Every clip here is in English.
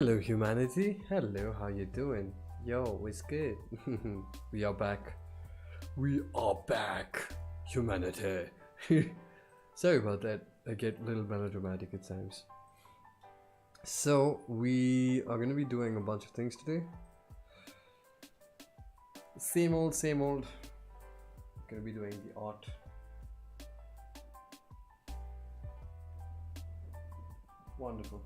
Hello humanity, hello, how you doing? Yo, it's good. We are back. We are back, humanity. Sorry about that, I get a little melodramatic at times. So, we are gonna be doing a bunch of things today. Same old, same old. Gonna be doing the art. Wonderful.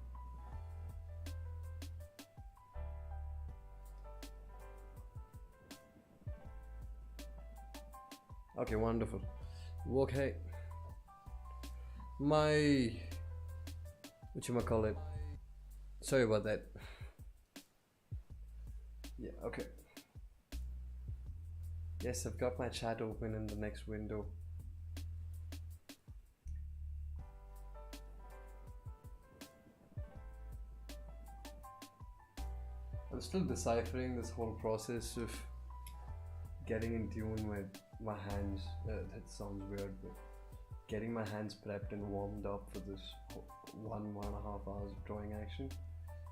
Okay, wonderful. Okay. Whatchamacallit? Sorry about that. Yeah, okay. Yes, I've got my chat open in the next window. I'm still deciphering this whole process of getting in tune with my hands. That sounds weird, but getting my hands prepped and warmed up for this 1.5 hours of drawing action.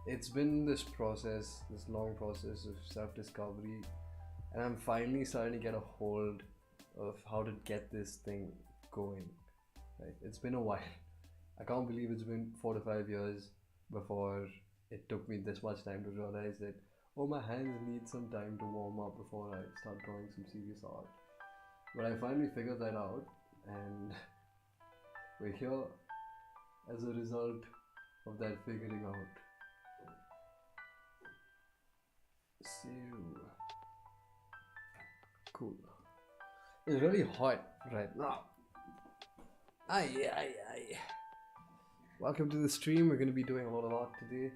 It's been this process, this long process of self-discovery, and I'm finally starting to get a hold of how to get this thing going. Right? It's been a while. I can't believe it's been 4 to 5 years before it took me this much time to realize that, oh, my hands need some time to warm up before I start drawing some serious art. But I finally figured that out, and we're here as a result of that figuring out. So cool. It's really hot right now. Aye. Welcome to the stream. We're going to be doing a lot of art today.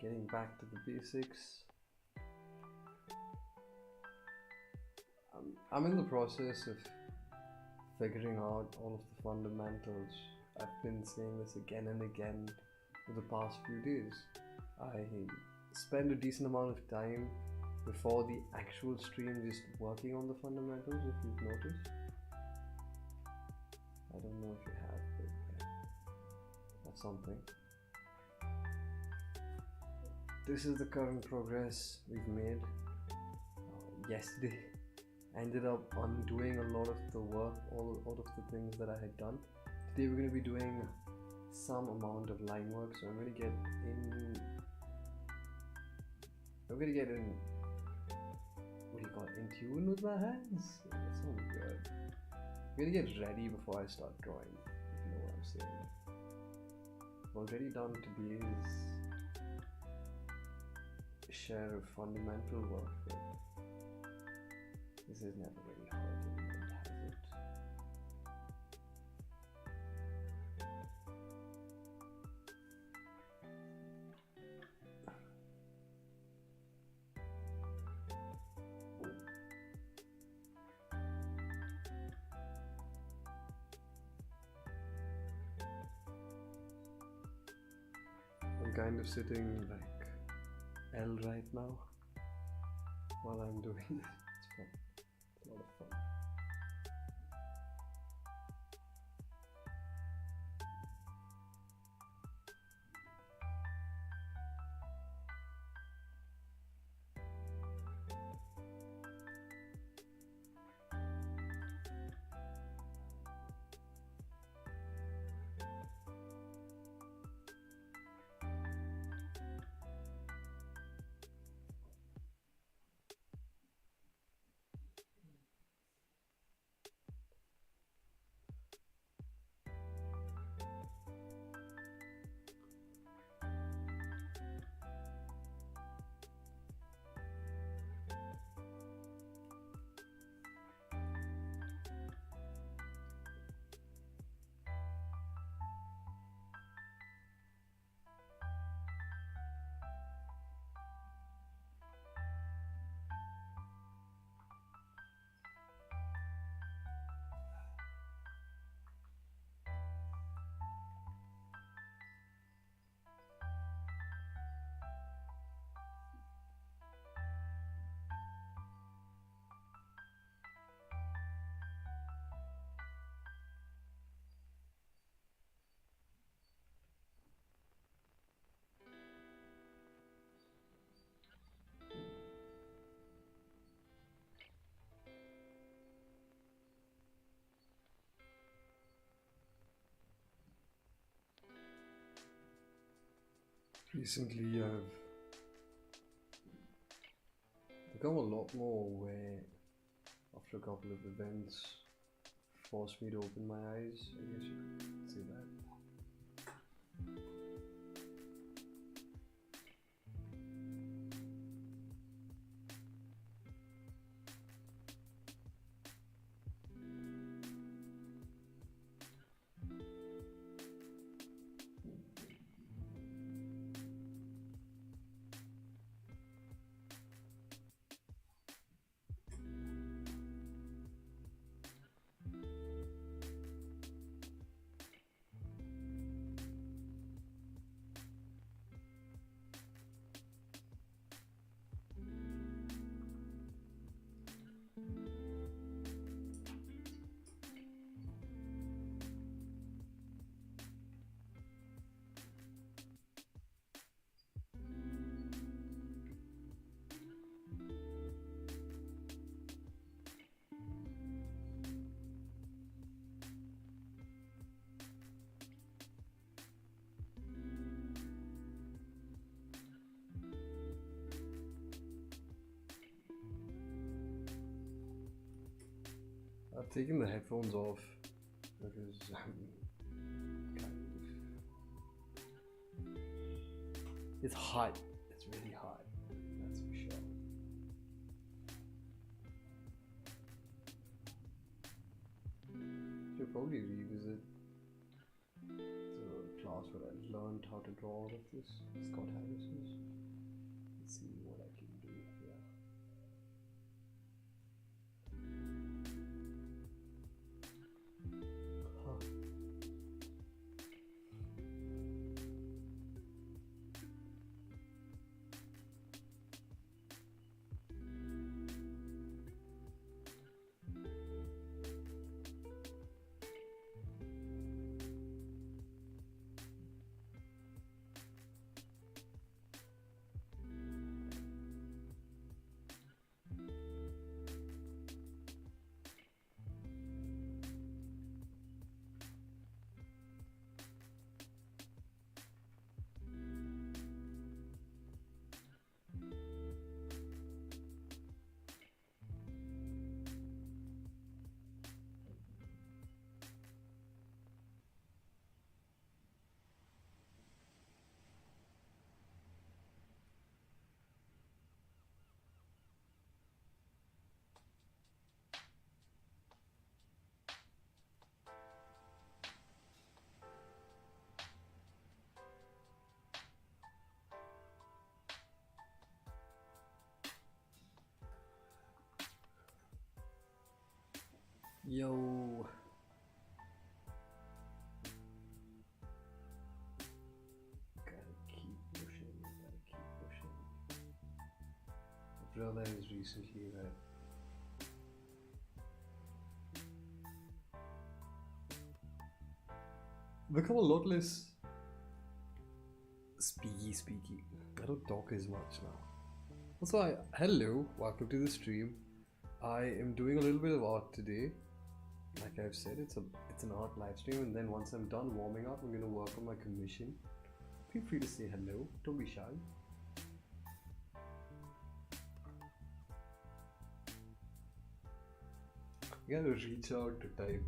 Getting back to the basics. I'm in the process of figuring out all of the fundamentals. I've been saying this again and again for the past few days. I spend a decent amount of time before the actual stream just working on the fundamentals, if you've noticed. I don't know if you have, but yeah, that's something. This is the current progress we've made. Yesterday I ended up undoing a lot of the work, all of the things that I had done. Today we're going to be doing some amount of line work, so I'm going to get in, what do you call it, in tune with my hands? That sounds good. I'm going to get ready before I start drawing, if you know what I'm saying. I've already done today's share of fundamental work, but this is never really hard in the end, has it? I'm kind of sitting like L right now while I'm doing this. It's fun. It's a lot of fun. Recently, I've become a lot more aware after a couple of events forced me to open my eyes. I guess you could say that. I've taken the headphones off because it's hot. It's really hot. That's for sure. Should probably revisit the class where I learned how to draw all of this. Scott Harris's. Let's see what I can do here. Yo. Gotta keep pushing. I've realized recently that I've become a lot less speaky. I don't talk as much now. Also, hello, welcome to the stream. I am doing a little bit of art today. Like I've said, it's an art live stream, and then once I'm done warming up, I'm gonna work on my commission. Feel free to say hello, don't be shy. You gotta reach out to type.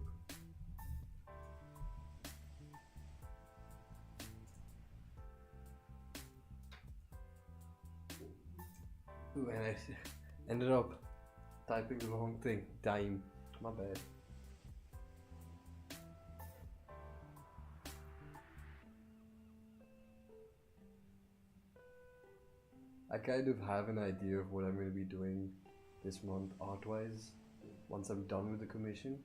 Ooh, and I ended up typing the wrong thing. Time. My bad. I kind of have an idea of what I'm going to be doing this month art-wise once I'm done with the commission.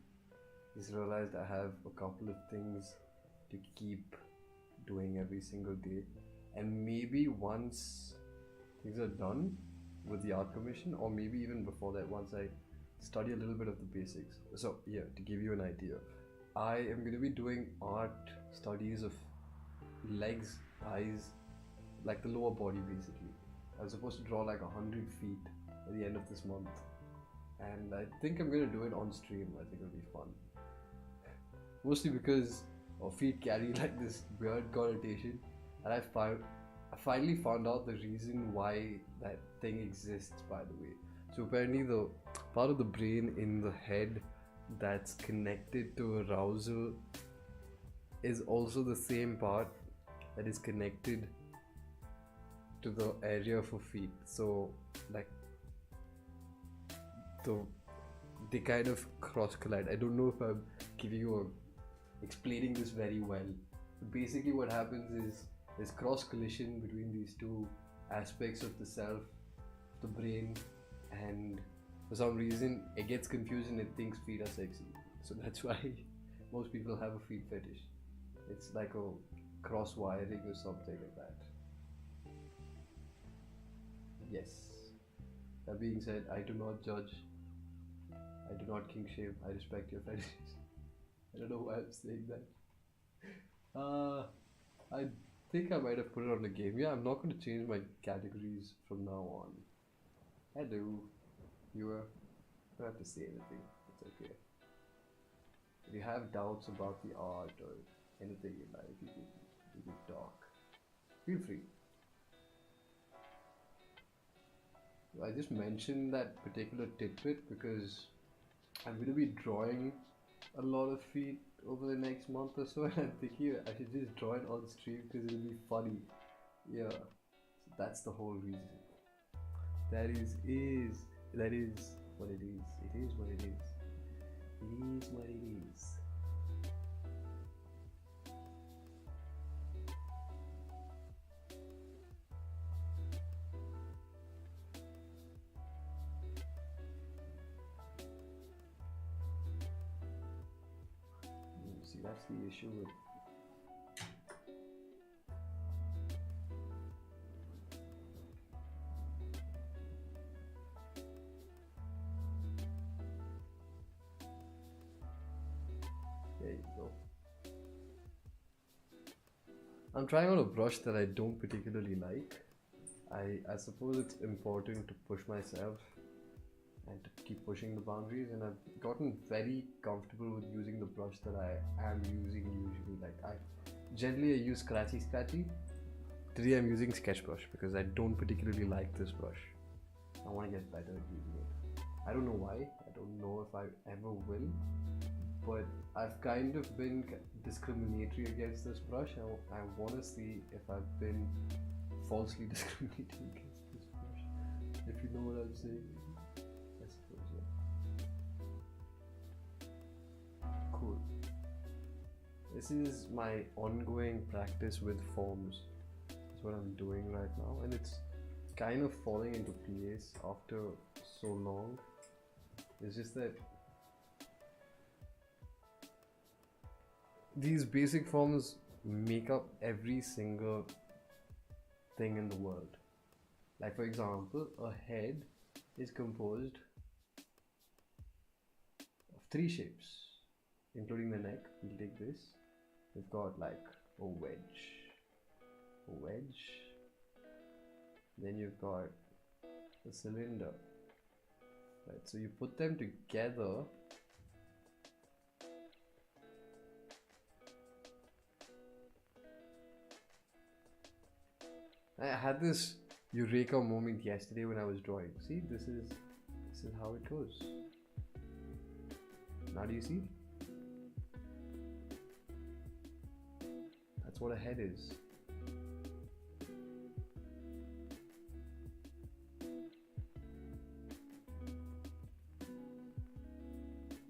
Just realized I have a couple of things to keep doing every single day, and maybe once things are done with the art commission, or maybe even before that, once I study a little bit of the basics. So yeah, to give you an idea, I am going to be doing art studies of legs, thighs, like the lower body basically. I was supposed to draw like 100 feet at the end of this month, and I think I'm going to do it on stream. I think it'll be fun. Mostly because our feet carry like this weird connotation, and I I finally found out the reason why that thing exists, by the way. So apparently the part of the brain in the head that's connected to arousal is also the same part that is connected to the area for feet. So like they kind of cross collide. I don't know if I'm giving you explaining this very well. Basically what happens is there's cross collision between these two aspects of the self, the brain, and for some reason it gets confused and it thinks feet are sexy. So that's why most people have a feet fetish. It's like a cross wiring or something like that. Yes. That being said, I do not judge. I do not kink shame. I respect your fetishes. I don't know why I'm saying that. I think I might have put it on the game. Yeah, I'm not going to change my categories from now on. Hello, viewer. You don't have to say anything. It's okay. If you have doubts about the art or anything you like, you can talk. Feel free. I just mentioned that particular tidbit because I'm going to be drawing a lot of feet over the next month or so, and I'm thinking I should just draw it on stream because it'll be funny. Yeah, so that's the whole reason. That is what it is. It is what it is. It is what it is. See, that's the issue with there you go. I'm trying on a brush that I don't particularly like. I suppose it's important to push myself and to keep pushing the boundaries, and I've gotten very comfortable with using the brush that I am using usually. Like generally I use scratchy. Today I'm using sketch brush because I don't particularly like this brush. I want to get better at using it. I don't know why, I don't know if I ever will, but I've kind of been discriminatory against this brush. I want to see if I've been falsely discriminating against this brush, if you know what I'm saying. I suppose, yeah. Cool. This is my ongoing practice with forms. That's what I'm doing right now, and it's kind of falling into place after so long. It's just that these basic forms make up every single thing in the world. Like for example, a head is composed of 3 shapes, including the neck. We'll take this. We've got like a wedge, then you've got a cylinder, right? So you put them together I had this eureka moment yesterday when I was drawing. See, this is how it goes. Now do you see? That's what a head is.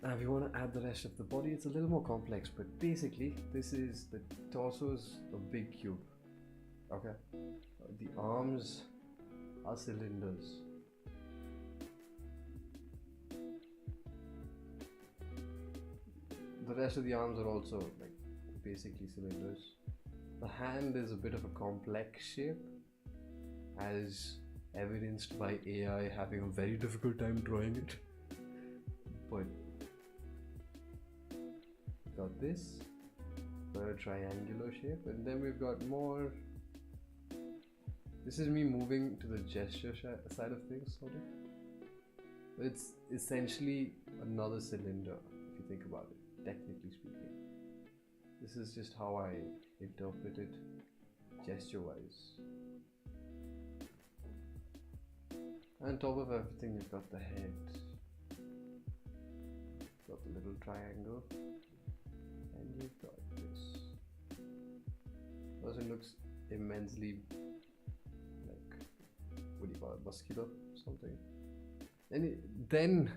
Now if you want to add the rest of the body, it's a little more complex, but basically this is the torso's a big cube. Okay, the arms are cylinders. The rest of the arms are also like basically cylinders. The hand is a bit of a complex shape, as evidenced by AI having a very difficult time drawing it. But got this, got a triangular shape, and then we've got more. This is me moving to the gesture side of things, sort of. It's essentially another cylinder, if you think about it, technically speaking. This is just how I interpret it gesture-wise. On top of everything, you've got the head, got the little triangle, and you've got this. Person looks immensely like, what do you call it, muscular or something. And then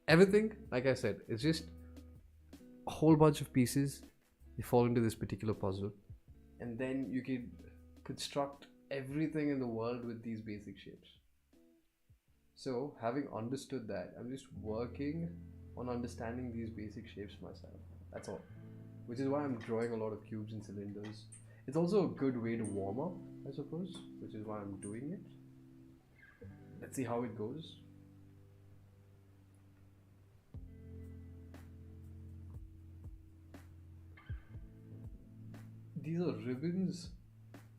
everything, like I said, it's just a whole bunch of pieces. You fall into this particular puzzle, and then you can construct everything in the world with these basic shapes. So, having understood that, I'm just working on understanding these basic shapes myself. That's all. Which is why I'm drawing a lot of cubes and cylinders. It's also a good way to warm up, I suppose, which is why I'm doing it. Let's see how it goes. These are ribbons.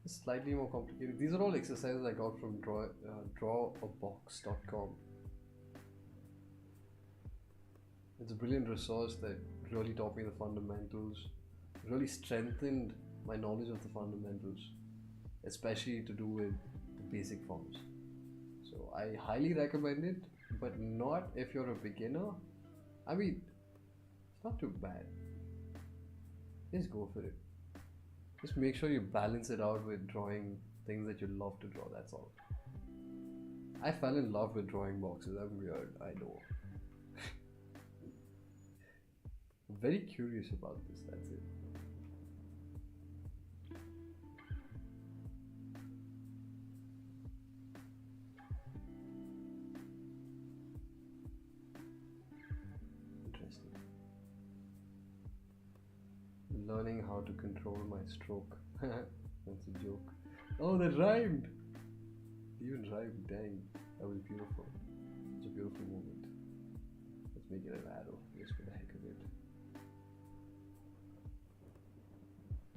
It's slightly more complicated. These are all exercises I got from drawabox.com. It's a brilliant resource that really taught me the fundamentals, really strengthened my knowledge of the fundamentals, especially to do with the basic forms. So I highly recommend it, but not if you're a beginner. I mean, it's not too bad. Just go for it. Just make sure you balance it out with drawing things that you love to draw, that's all. I fell in love with drawing boxes. I'm weird, I know. I'm very curious about this, that's it. Interesting. Learning how to control my stroke. That's a joke. Oh, that rhymed! Even rhymed, dang. That was beautiful. It's a beautiful moment. Let's make it an arrow, just for the heck of it.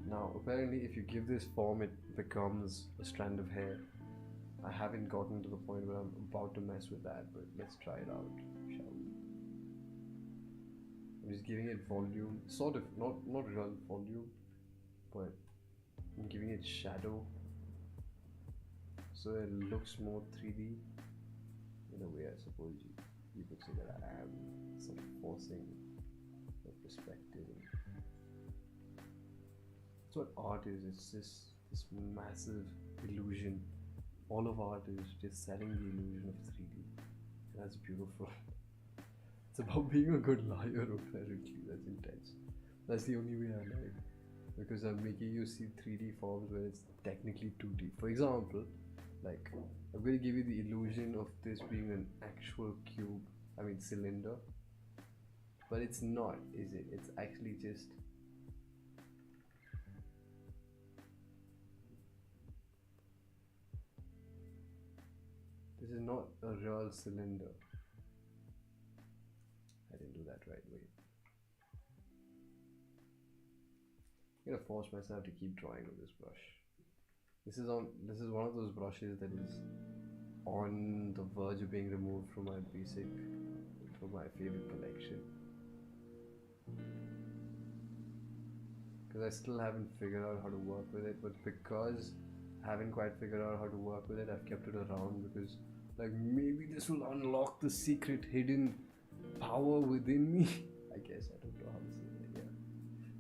Now, apparently if you give this form, it becomes a strand of hair. I haven't gotten to the point where I'm about to mess with that, but let's try it out, shall we? I'm just giving it volume, sort of, not real volume, but I'm giving it shadow, so it looks more 3D. In a way, I suppose you could say that I am sort of forcing the perspective. That's what art is. It's just this massive illusion. All of art is just selling the illusion of 3D. And that's beautiful. It's about being a good liar, apparently. That's intense. That's the only way I lie. Because I'm making you see 3D forms where it's technically 2D. For example, like, I'm going to give you the illusion of this being an actual cube, cylinder. But it's not, is it? It's actually just... This is not a real cylinder. I didn't do that right, wait. I'm gonna force myself to keep drawing with this brush. This is one of those brushes that is on the verge of being removed from my favorite collection. Because I still haven't figured out how to work with it, but because I haven't quite figured out how to work with it, I've kept it around because like maybe this will unlock the secret hidden power within me. I guess I don't know how to say it, yeah.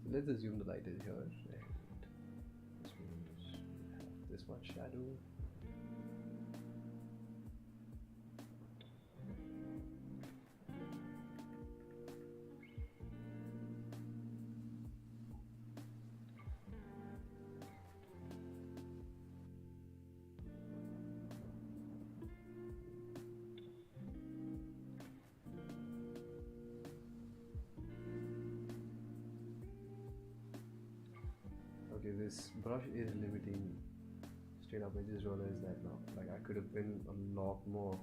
So let's assume the light is here and this means we have this much shadow. Okay, this brush is limiting me. Straight up, I just realized that now. Like, I could have been a lot more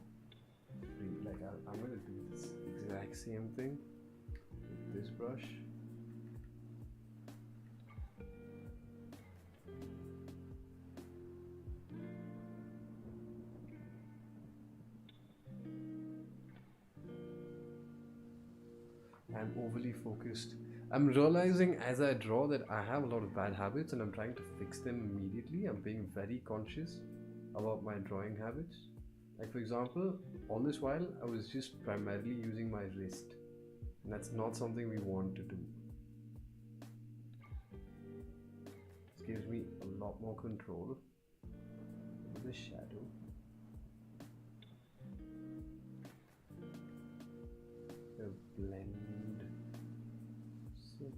free. Like, I'm gonna do this exact same thing with this brush. I'm overly focused. I'm realizing as I draw that I have a lot of bad habits and I'm trying to fix them immediately. I'm being very conscious about my drawing habits. Like for example, all this while I was just primarily using my wrist, and that's not something we want to do. This gives me a lot more control over the shadow. So blend scenes.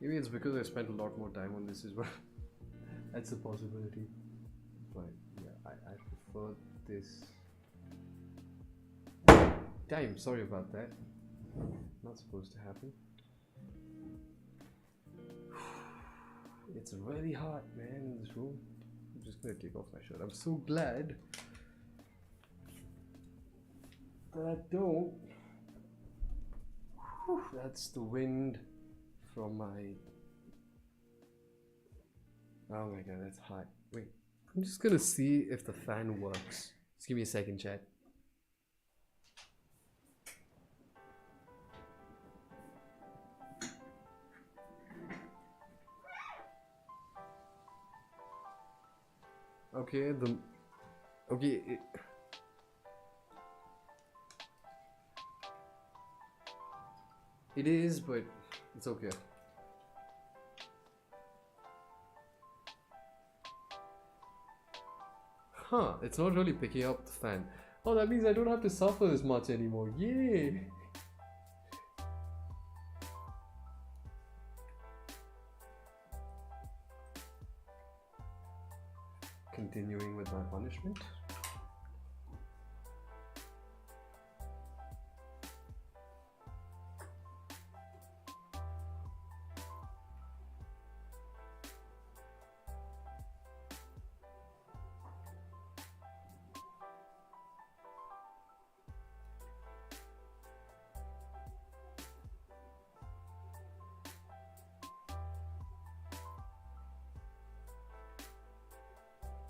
Maybe it's because I spent a lot more time on this as well. That's a possibility. But yeah, I prefer this. Time, sorry about that. Not supposed to happen. It's really hot, man, in this room. I'm just gonna take off my shirt. I'm so glad that I don't. That's the wind from my. Oh my god, that's hot. Wait, I'm just gonna see if the fan works. Just give me a second, chat. Okay, it is, but it's okay. Huh, it's not really picking up the fan. Oh, that means I don't have to suffer as much anymore. Yay! Continuing with my punishment.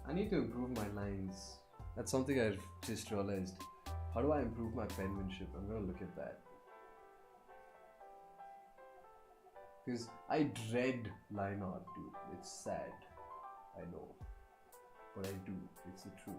I need to improve my lines. That's something I've just realized. How do I improve my penmanship? I'm gonna look at that. Because I dread line art, dude. It's sad. I know. But I do. It's the truth.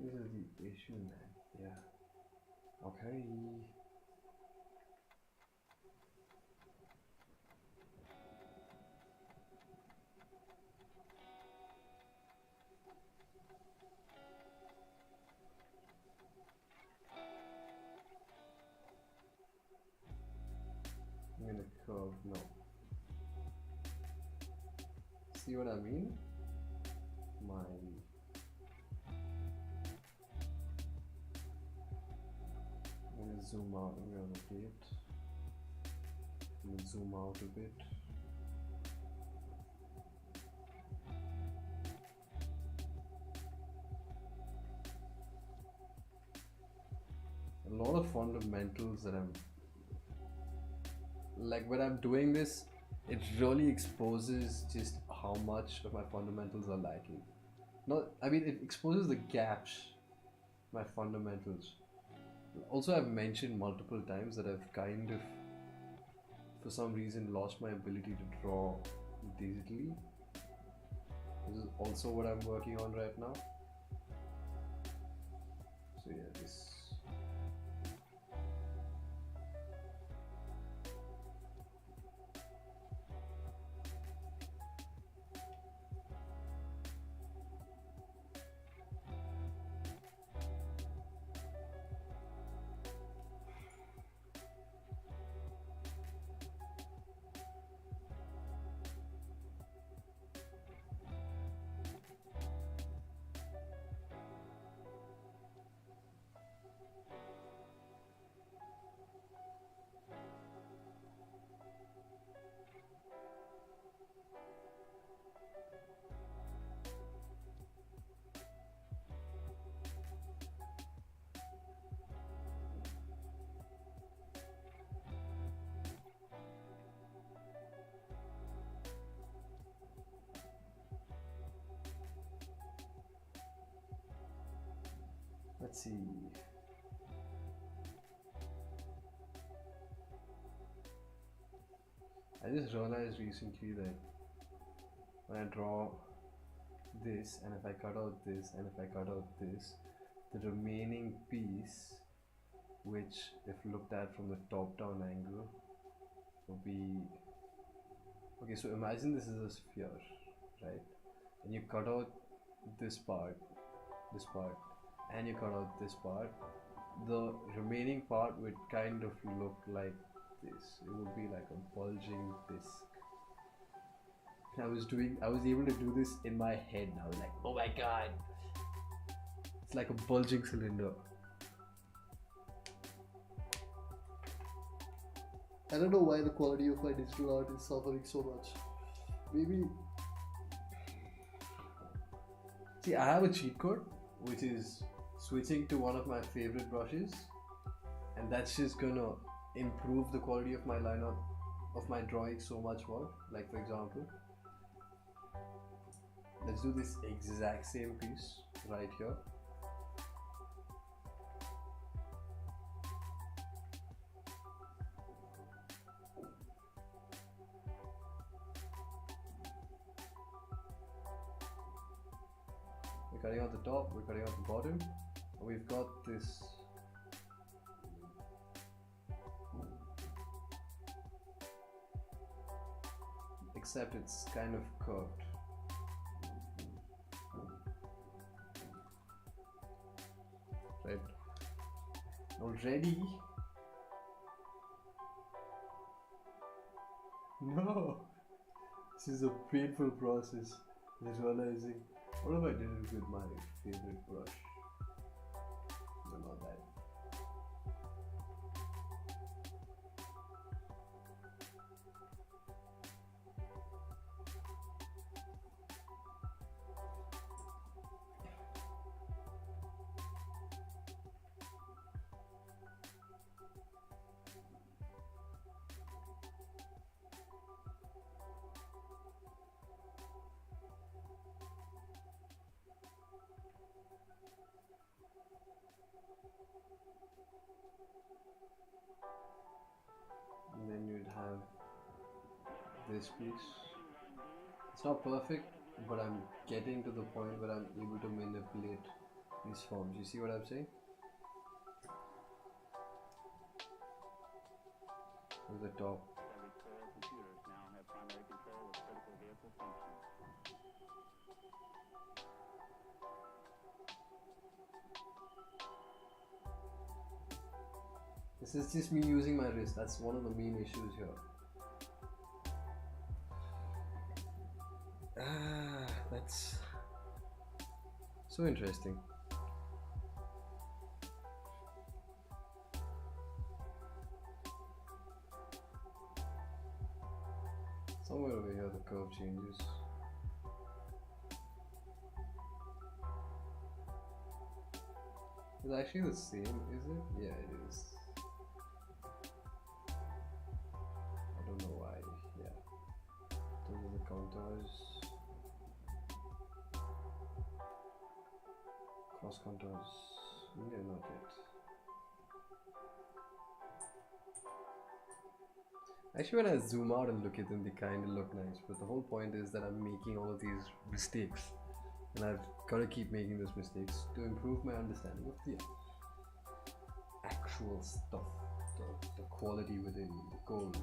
This is the issue, man. Yeah. Okay. I'm gonna curve, no. See what I mean? My I'm gonna zoom out, I'm gonna rotate. I'm gonna zoom out a bit. A lot of fundamentals that I'm like when I'm doing this, it really exposes just how much of my fundamentals are lacking. I mean, it exposes the gaps, my fundamentals. Also, I've mentioned multiple times that I've kind of, for some reason, lost my ability to draw digitally. This is also what I'm working on right now. So yeah, this. Let's see. I just realized recently that when I draw this, and if I cut out this, and if I cut out this, the remaining piece, which if looked at from the top down angle would be, okay, so imagine this is a sphere, right? And you cut out this part, and you cut out this part, the remaining part would kind of look like this. It would be like a bulging disc. I was able to do this in my head now. Like, oh my god, it's like a bulging cylinder. I don't know why the quality of my digital art is suffering so much. Maybe. See, I have a cheat code, which is switching to one of my favorite brushes, and that's just gonna improve the quality of my lineup of my drawing so much more. Like, for example, let's do this exact same piece right here. We're cutting out the top, we're cutting out the bottom, and we've got this except it's kind of curved. Right? Already? No! This is a painful process. Just realizing, what if I did it with my favorite brush? No, not that. And then you'd have this piece. It's not perfect, but I'm getting to the point where I'm able to manipulate these forms. You see what I'm saying? At the top. This is just me using my wrist. That's one of the main issues here. That's so interesting. Somewhere over here the curve changes. It's actually the same, is it? Yeah, it is. I don't know why. Yeah. Those are the contours. Cross contours. Yeah, not yet. Actually, when I zoom out and look at them, they kind of look nice. But the whole point is that I'm making all of these mistakes. And I've got to keep making those mistakes to improve my understanding of the actual stuff, the quality within the gold.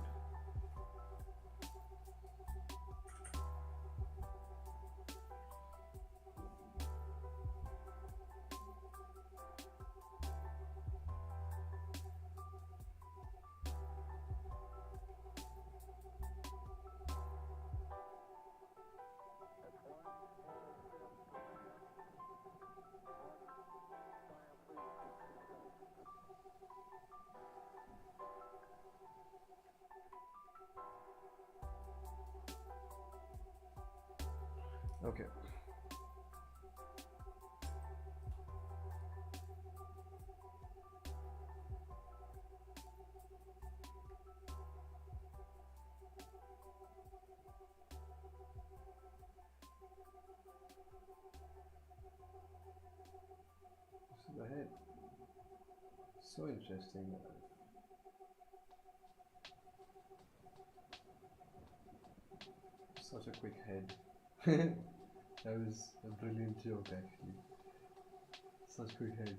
Okay. the head. So interesting. Such a quick head. That was a brilliant joke actually. Such quick head.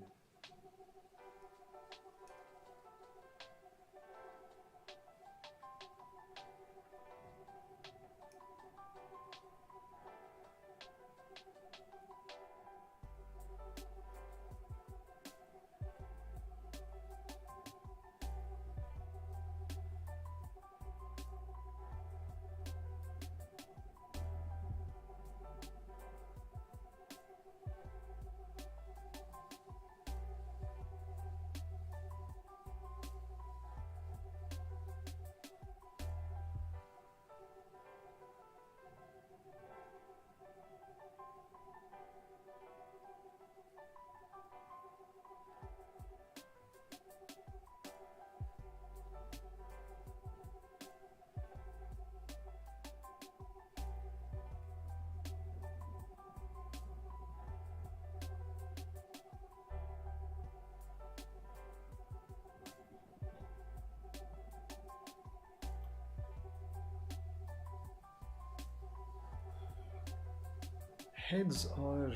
Heads are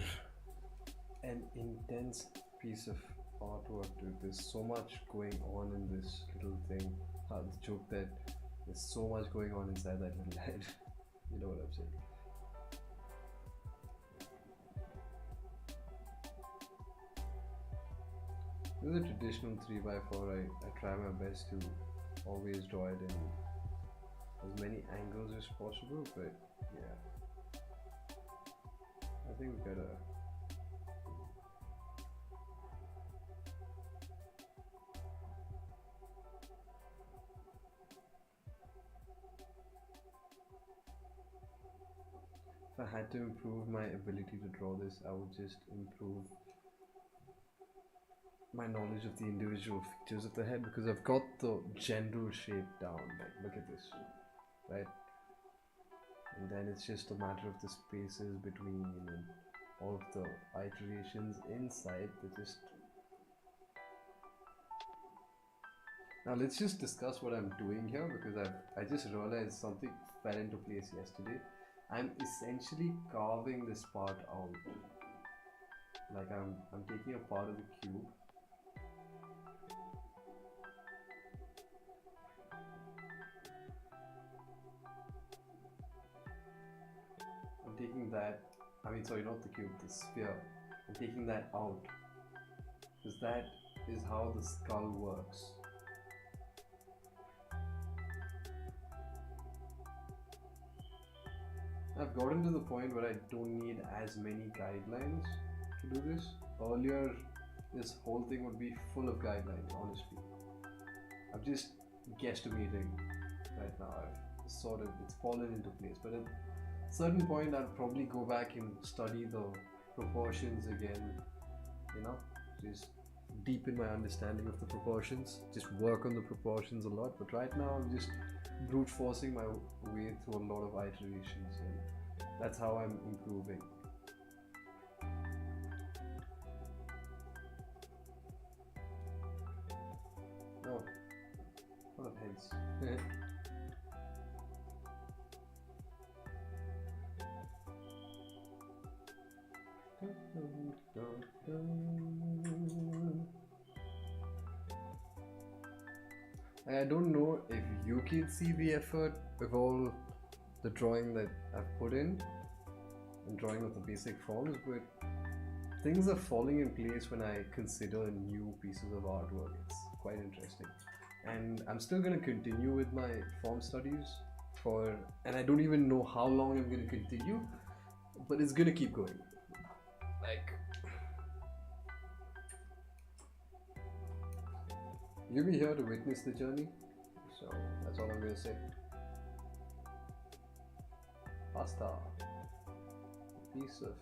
an intense piece of artwork, dude. There's so much going on in this little thing. The joke that there's so much going on inside that little head. You know what I'm saying? With a traditional 3x4, I try my best to always draw it in as many angles as possible, but yeah. I think we gotta if I had to improve my ability to draw this, I would just improve my knowledge of the individual features of the head, because I've got the general shape down. Like, look at this, right? And then it's just a matter of the spaces between and all of the iterations inside that just... Now let's just discuss what I'm doing here, because I just realized something fell into place yesterday. I'm essentially carving this part out. Like I'm taking a part of the cube, I'm taking that, sorry, not the cube, the sphere. I'm taking that out, because that is how the skull works. I've gotten to the point where I don't need as many guidelines to do this. Earlier, this whole thing would be full of guidelines, honestly. I'm just guesstimating right now. It's fallen into place, but at a certain point I'll probably go back and study the proportions again, you know, just deepen my understanding of the proportions, just work on the proportions a lot. But right now I'm just brute forcing my way through a lot of iterations, and that's how I'm improving. Oh, what of heads. I don't know if you can see the effort of all the drawing that I've put in and drawing of the basic forms, but things are falling in place when I consider new pieces of artwork. It's quite interesting, and I'm still going to continue with my form studies and I don't even know how long I'm going to continue, but it's going to keep going. Like, you'll be here to witness the journey, so that's all I'm going to say. Pasta, a piece of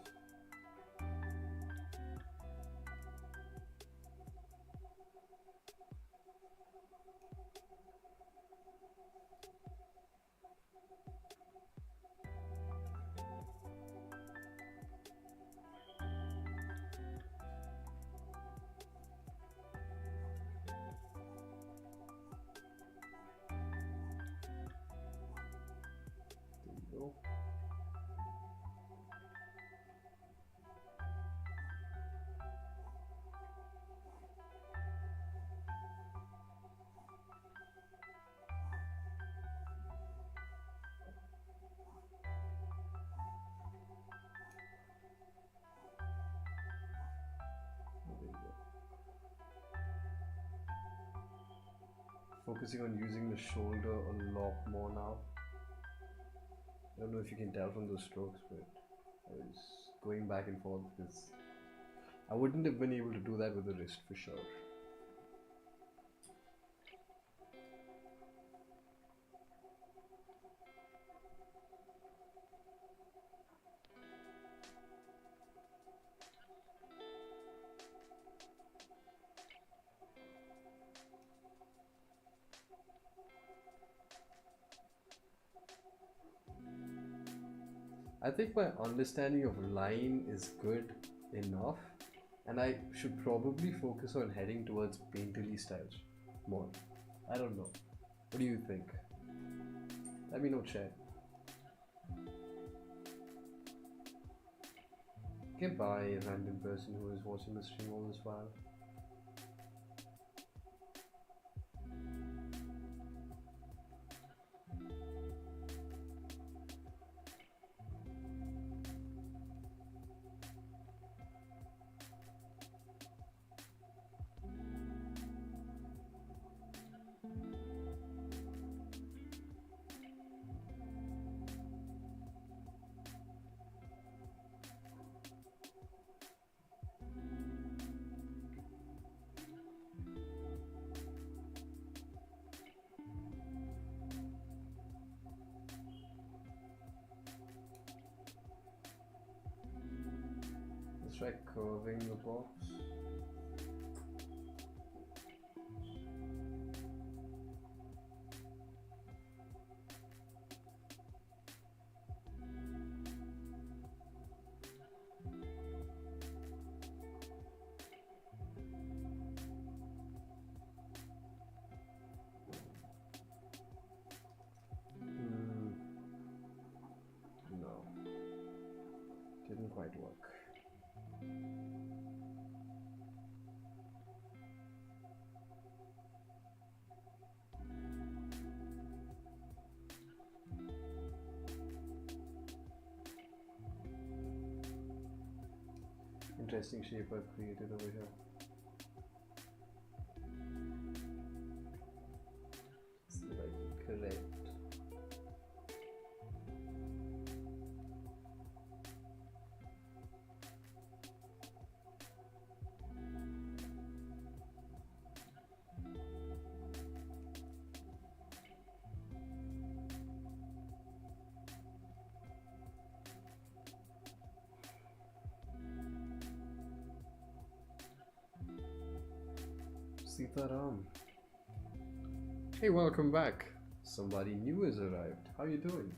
focusing on using the shoulder a lot more now. I don't know if you can tell from those strokes, but I was going back and forth because I wouldn't have been able to do that with the wrist for sure. I think my understanding of line is good enough, and I should probably focus on heading towards painterly styles more. I don't know. What do you think? Let me know, chat. Goodbye, random person who is watching the stream all this while. Try curving the box. No, didn't quite work. Interesting shape I've created over here. It's like correct. Sitaram. Hey, welcome back. Somebody new has arrived. How you doing?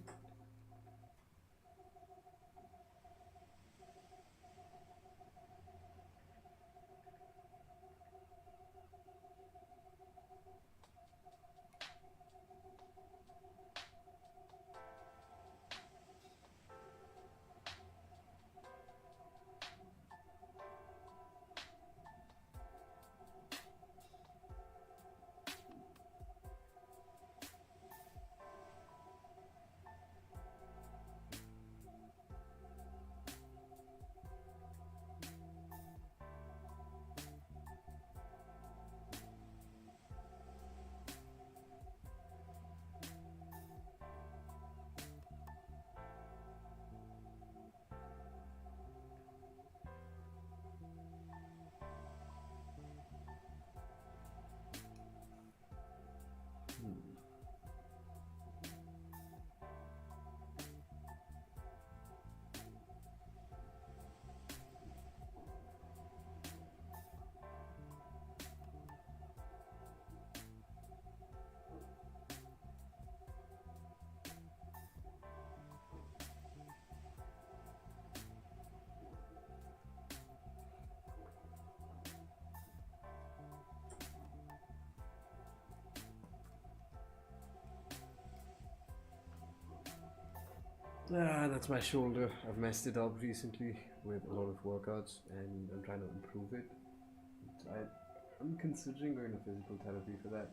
That's my shoulder. I've messed it up recently with a lot of workouts and I'm trying to improve it. I'm considering going to physical therapy for that.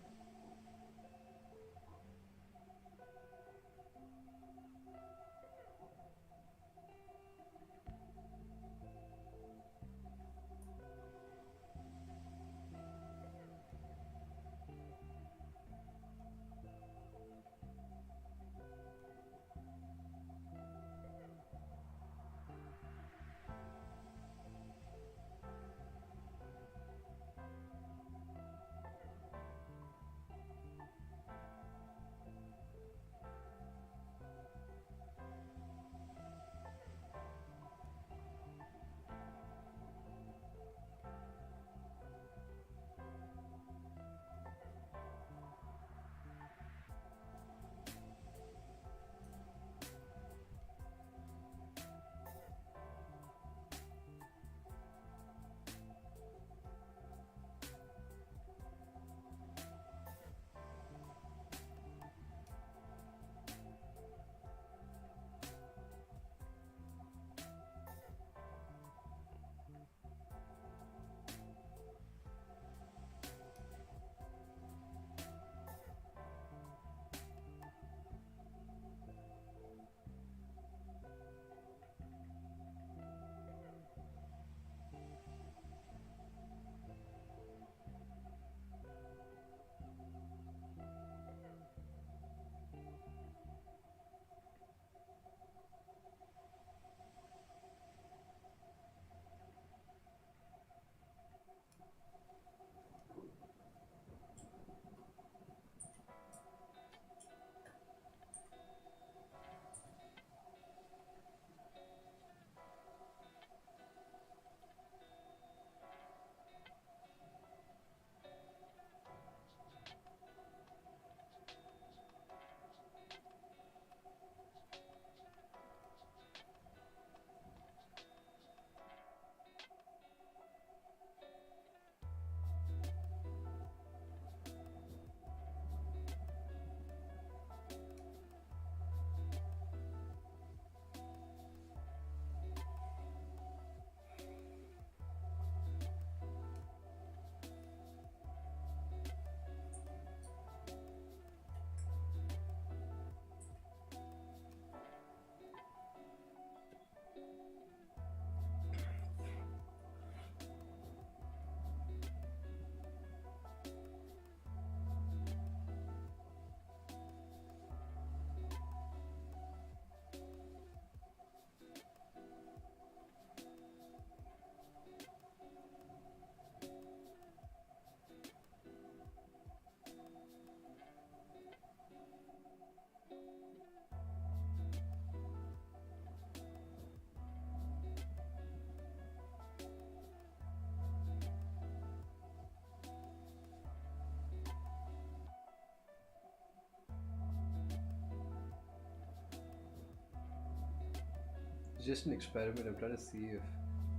just an experiment. I'm trying to see if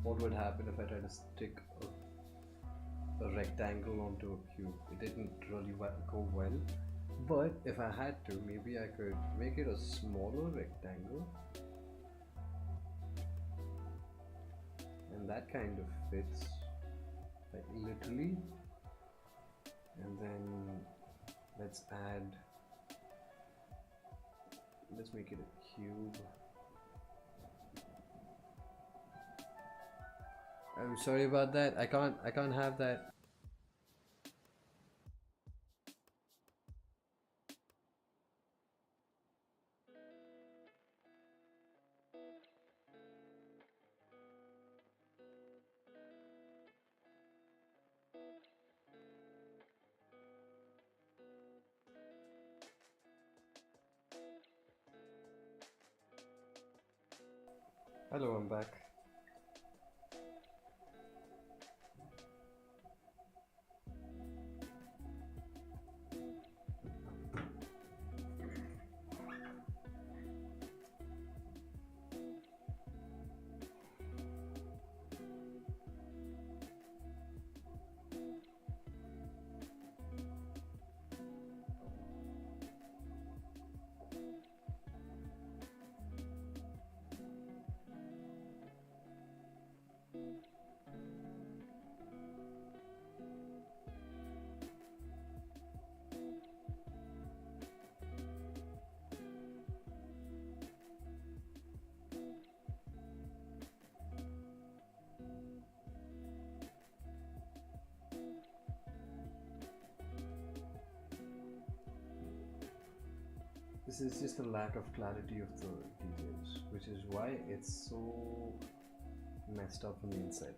what would happen if I try to stick a rectangle onto a cube. It didn't really go well, but if I had to, maybe I could make it a smaller rectangle, and that kind of fits, like literally. And then let's make it a cube. I'm sorry about that. I can't have that. Hello, I'm back. This is just a lack of clarity of the details, which is why it's so messed up on the inside.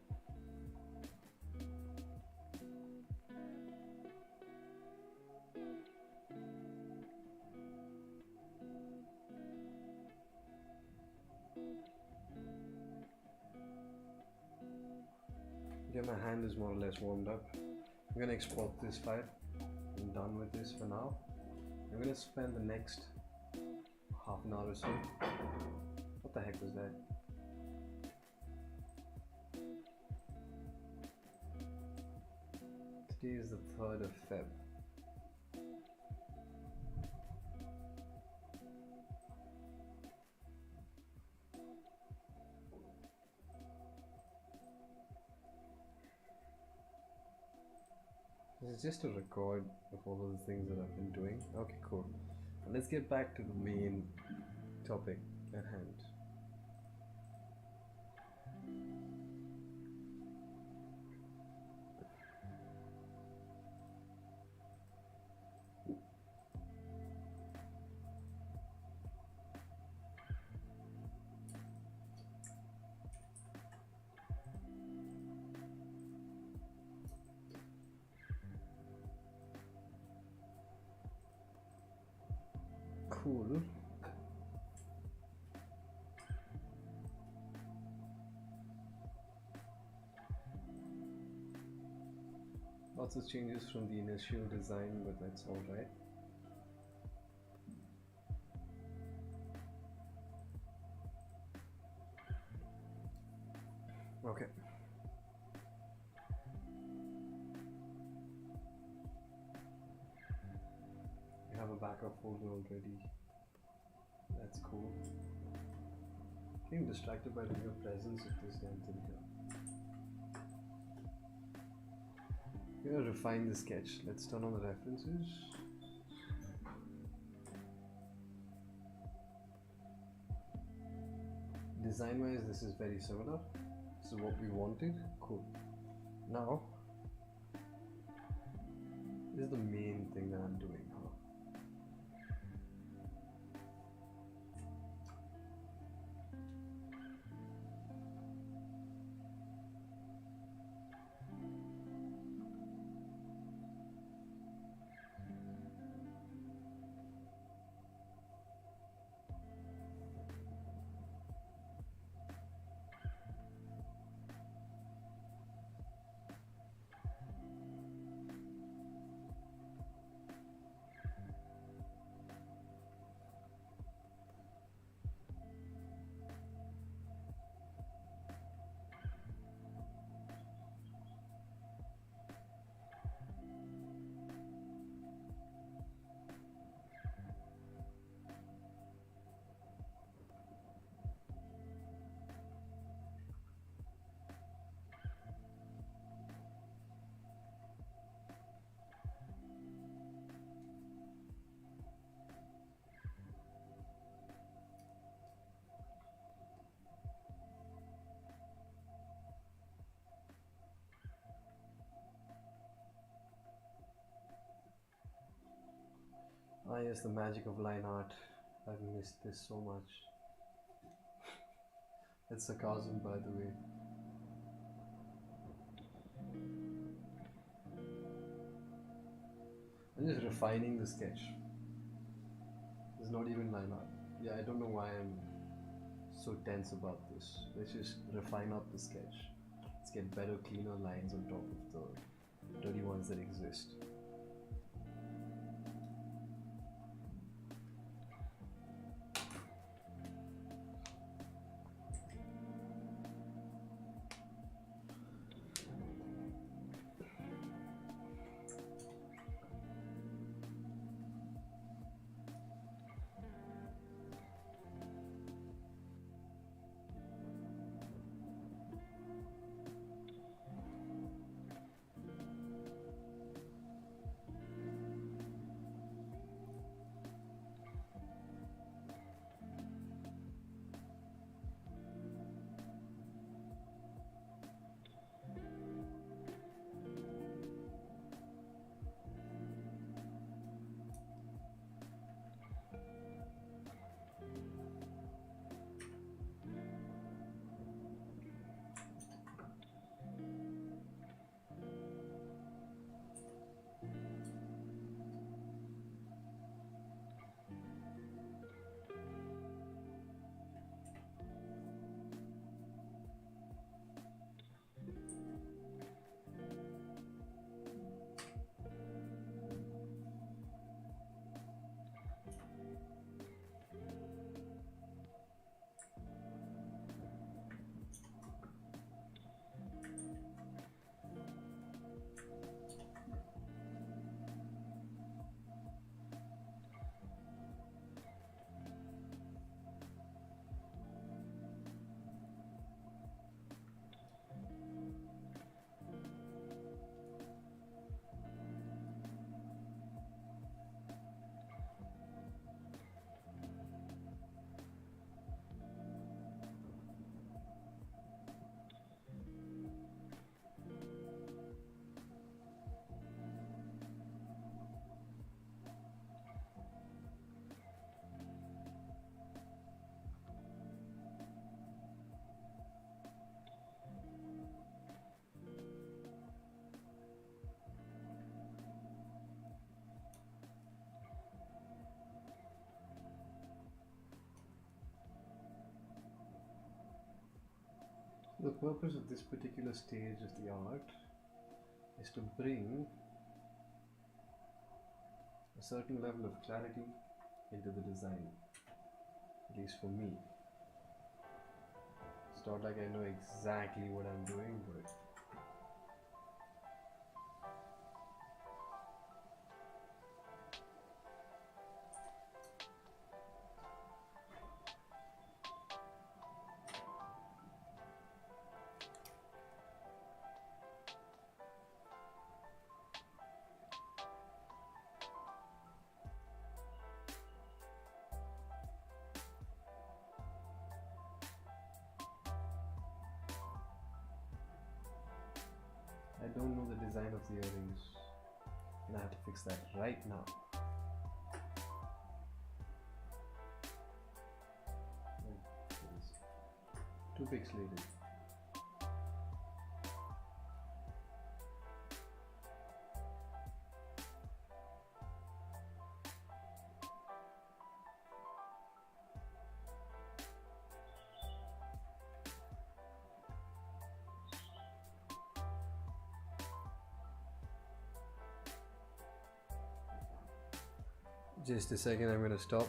Yeah, my hand is more or less warmed up. I'm gonna export this file. I'm done with this for now. I'm gonna spend the next half an hour or so. What the heck was that? Today is the 3rd of Feb. This is just a record of all of the things that I've been doing. Okay, cool. And let's get back to the main topic at hand. Cool. Lots of changes from the initial design, but that's all right. Okay. I have a backup folder already. That's cool. Getting distracted by the mere presence of this damn thing here. We're gonna refine the sketch. Let's turn on the references. Design wise, this is very similar. This is what we wanted. Cool. Now, this is the main thing that I'm doing. yes, the magic of line art. I've missed this so much. It's sarcasm, by the way. I'm just refining the sketch. There's not even line art. Yeah, I don't know why I'm so tense about this. Let's just refine up the sketch. Let's get better, cleaner lines on top of the dirty ones that exist. The purpose of this particular stage of the art is to bring a certain level of clarity into the design, at least for me. It's not like I know exactly what I'm doing, but I don't know the design of the earrings, and I have to fix that right now. Too pixelated. Just a second, I'm gonna stop.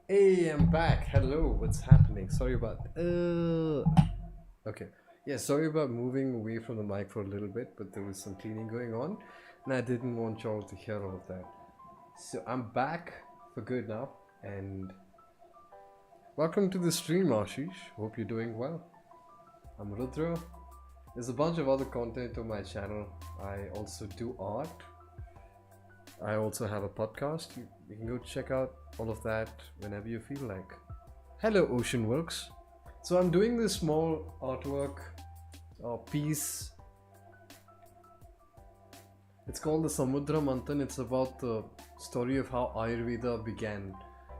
Hey, I'm back. Hello, what's happening? Sorry about. Okay. Yeah, sorry about moving away from the mic for a little bit, but there was some cleaning going on, and I didn't want y'all to hear all of that. So I'm back for good now, and welcome to the stream, Ashish. Hope you're doing well. I'm Rudra. There's a bunch of other content on my channel. I also do art. I also have a podcast. You can go check out all of that whenever you feel like. Hello, Oceanworks. So I'm doing this small artwork piece. It's called the Samudra Manthan. It's about the story of how Ayurveda began.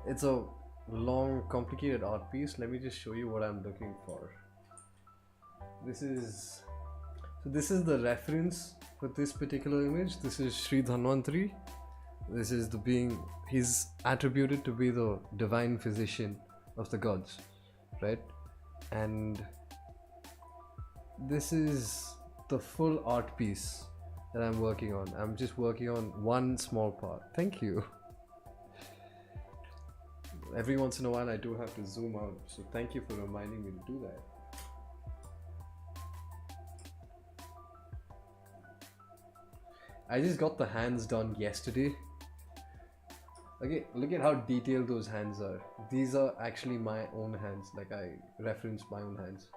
It's a long, complicated art piece. Let me just show you what I'm looking for. This is the reference for this particular image. This is Sri Dhanvantari. This is the being, he's attributed to be the divine physician of the gods, right? And this is the full art piece that I'm working on. I'm just working on one small part. Thank you. Every once in a while I do have to zoom out, so thank you for reminding me to do that. I just got the hands done yesterday. Okay, look at how detailed those hands are. These are actually my own hands, like I referenced my own hands,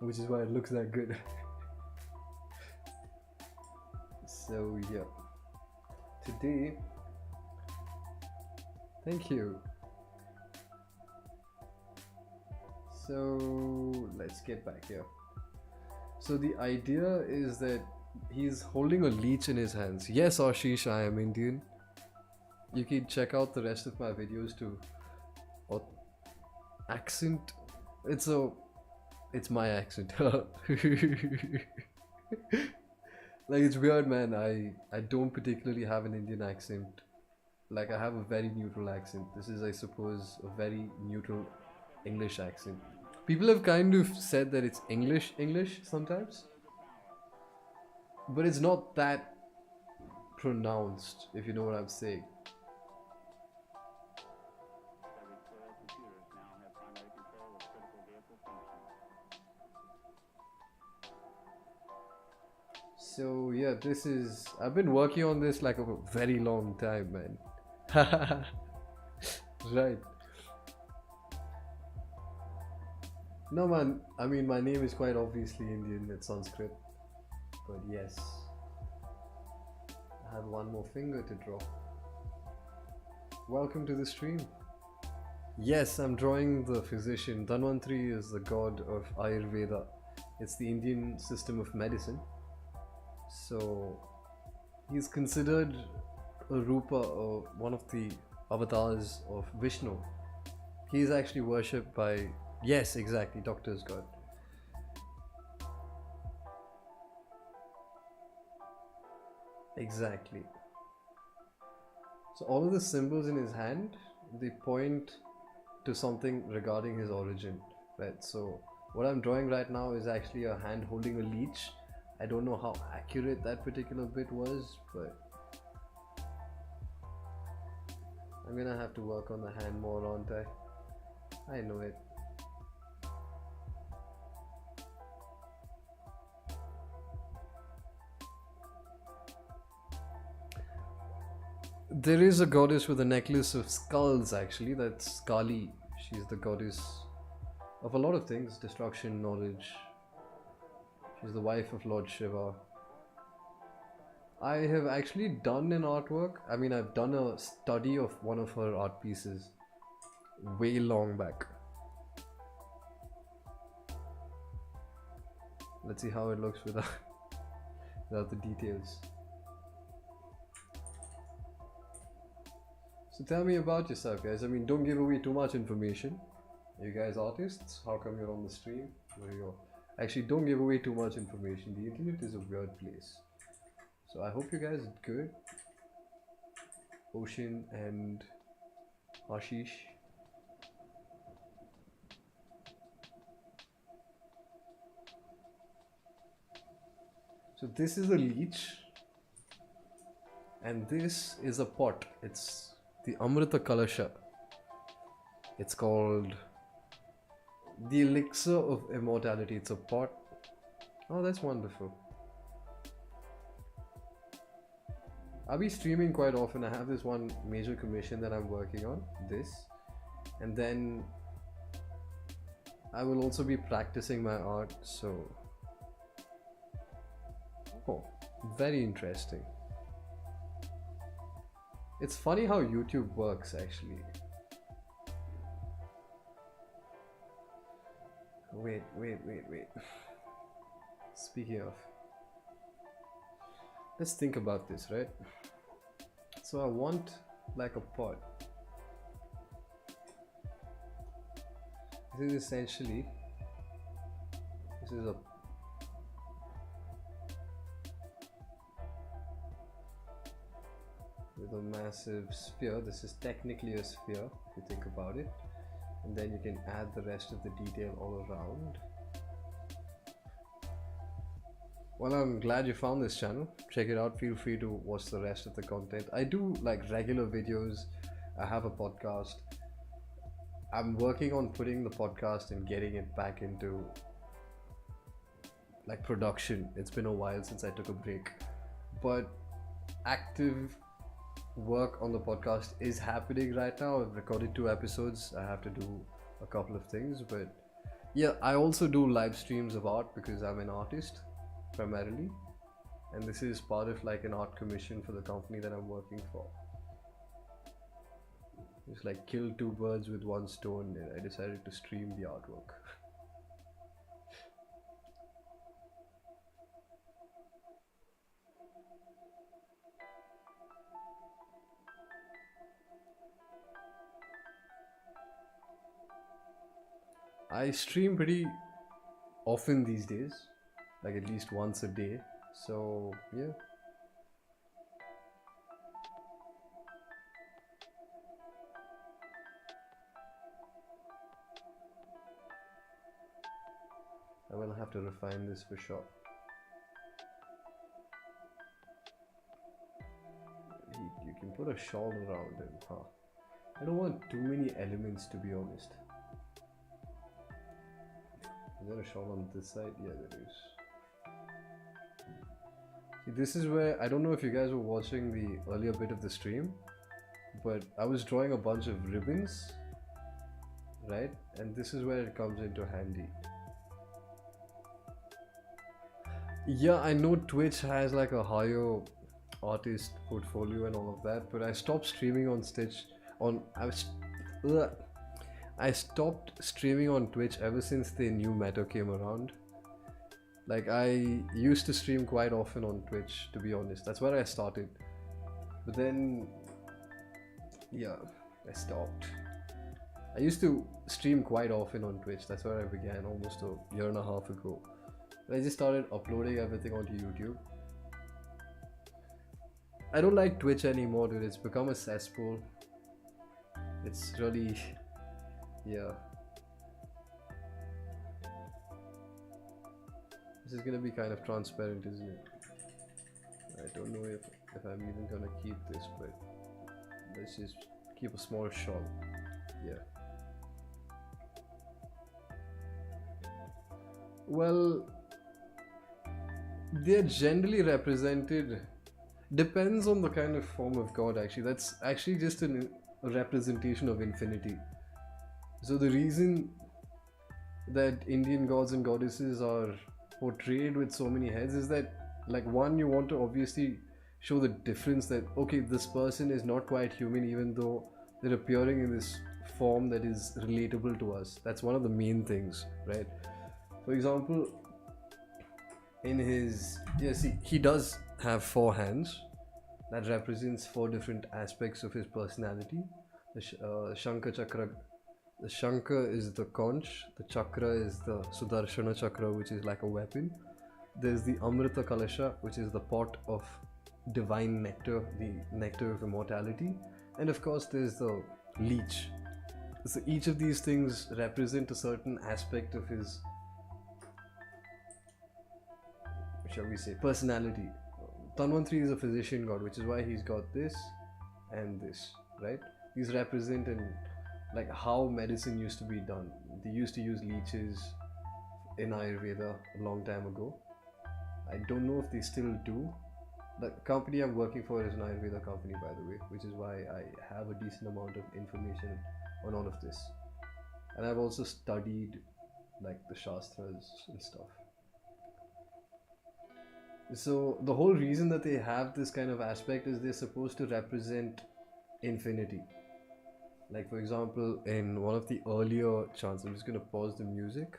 which is why it looks that good. So yeah, today, thank you. So let's get back here. So the idea is that he's holding a leech in his hands. Yes, Ashish, I am Indian. You can check out the rest of my videos too. Accent. It's my accent. Like, it's weird, man. I don't particularly have an Indian accent. Like, I have a very neutral accent. This is, I suppose, a very neutral English accent. People have kind of said that it's English sometimes, but it's not that pronounced, if you know what I'm saying. So yeah, I've been working on this like a very long time, man. Right. No, man, I mean, my name is quite obviously Indian, it's Sanskrit. But yes, I have one more finger to draw. Welcome to the stream. Yes, I'm drawing the physician. Dhanvantari is the god of Ayurveda. It's the Indian system of medicine. So he's considered a Rupa, or one of the avatars of Vishnu. He's actually worshipped by, yes, exactly, doctor's god. Exactly. So all of the symbols in his hand, they point to something regarding his origin, right? So what I'm drawing right now is actually a hand holding a leech. I don't know how accurate that particular bit was, but I'm gonna have to work on the hand more, aren't I? I know it. There is a goddess with a necklace of skulls, actually. That's Kali. She's the goddess of a lot of things: destruction, knowledge. She's the wife of Lord Shiva. I have actually done an artwork. I mean, I've done a study of one of her art pieces way long back. Let's see how it looks without the details. So tell me about yourself, guys. I mean, don't give away too much information. Are you guys artists? How come you're on the stream? Actually, don't give away too much information. The internet is a weird place. So I hope you guys are good. Ocean and Ashish. So this is a leech, and this is a pot. It's the Amrita Kalasha. It's called the Elixir of Immortality. It's a pot. Oh, that's wonderful. I'll be streaming quite often. I have this one major commission that I'm working on, this, and then I will also be practicing my art, so oh, very interesting. It's funny how YouTube works actually. Wait. Speaking of, let's think about this, right? So I want like a pot. This is essentially, this is a with a massive sphere. This is technically a sphere if you think about it, and then you can add the rest of the detail all around. Well, I'm glad you found this channel. Check it out. Feel free to watch the rest of the content. I do like regular videos. I have a podcast. I'm working on putting the podcast and getting it back into like production. It's been a while since I took a break, but active work on the podcast is happening right now. I've recorded 2 episodes. I have to do a couple of things, but yeah, I also do live streams of art because I'm an artist primarily, and this is part of like an art commission for the company that I'm working for. It's like kill 2 birds with 1 stone, and I decided to stream the artwork. I stream pretty often these days, like at least once a day, so yeah. I will have to refine this for sure. You can put a shawl around him, huh? I don't want too many elements, to be honest. Is there a shawl on this side? Yeah, there is. See, this is where, I don't know if you guys were watching the earlier bit of the stream, but I was drawing a bunch of ribbons, right? And this is where it comes into handy. Yeah, I know Twitch has like a higher artist portfolio and all of that, but I stopped streaming on I stopped streaming on Twitch ever since the new meta came around. Like, I used to stream quite often on Twitch, to be honest. That's where I started. But then, yeah, I stopped. I used to stream quite often on Twitch. That's where I began almost a year and a half ago. I just started uploading everything onto YouTube. I don't like Twitch anymore, dude. It's become a cesspool. It's really, yeah. This is gonna be kind of transparent, isn't it? I don't know if I'm even gonna keep this, but let's just keep a small shawl. Yeah. Well, they're generally represented, depends on the kind of form of god actually. That's actually just a representation of infinity. So the reason that Indian gods and goddesses are portrayed with so many heads is that, like, one, you want to obviously show the difference that, okay, this person is not quite human even though they're appearing in this form that is relatable to us. That's one of the main things, right? For example, in his, yes, he does have 4 hands. That represents 4 different aspects of his personality. The Shankha Chakra. The Shankha is the conch. The Chakra is the Sudarshana Chakra, which is like a weapon. There's the Amrita Kalasha, which is the pot of divine nectar, the nectar of immortality. And of course, there's the leech. So each of these things represent a certain aspect of his, shall we say, personality. Tanvantri is a physician god, which is why he's got this and this, right? These represent an like how medicine used to be done. They used to use leeches in Ayurveda a long time ago. I don't know if they still do. The company I'm working for is an Ayurveda company, by the way, which is why I have a decent amount of information on all of this. And I've also studied like the Shastras and stuff. So the whole reason that they have this kind of aspect is they're supposed to represent infinity. Like for example, in one of the earlier chants, I'm just gonna pause the music.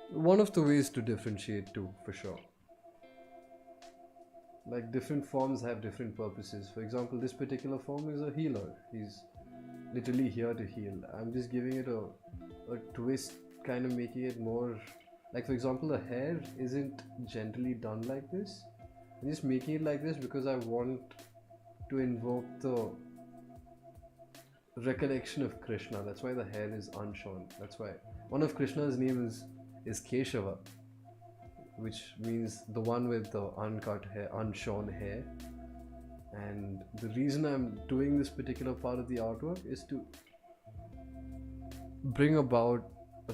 One of the ways to differentiate too, for sure. Like different forms have different purposes. For example, this particular form is a healer. He's literally here to heal. I'm just giving it a twist, kind of making it more like, for example, the hair isn't generally done like this. I'm just making it like this because I want to invoke the recollection of Krishna. That's why the hair is unshorn. That's why one of Krishna's names is Keshava, which means the one with the uncut hair, unshorn hair. And the reason I'm doing this particular part of the artwork is to bring about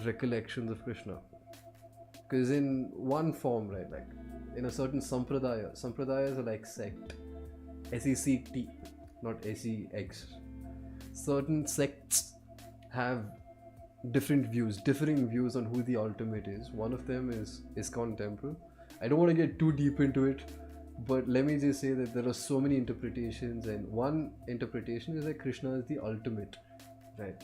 recollections of Krishna. Because in one form, right, like in a certain sampradayas are like sect, S-E-C-T, not S-E-X. Certain sects have different views, differing views on who the ultimate is. One of them is ISKCON Temple. I don't want to get too deep into it, but let me just say that there are so many interpretations, and one interpretation is that Krishna is the ultimate, right?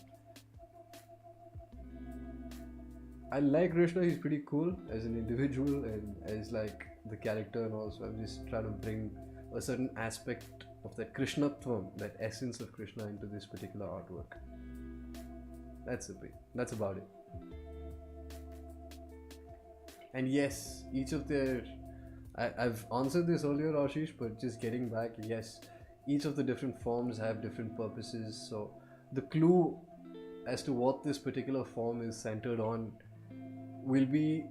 I like Krishna, he's pretty cool as an individual and as like the character and all, so I'm just trying to bring a certain aspect of that Krishnatvam, that essence of Krishna into this particular artwork. That's about it. And yes, each of their... I've answered this earlier, Ashish, but just getting back, yes, each of the different forms have different purposes. So the clue as to what this particular form is centered on will be,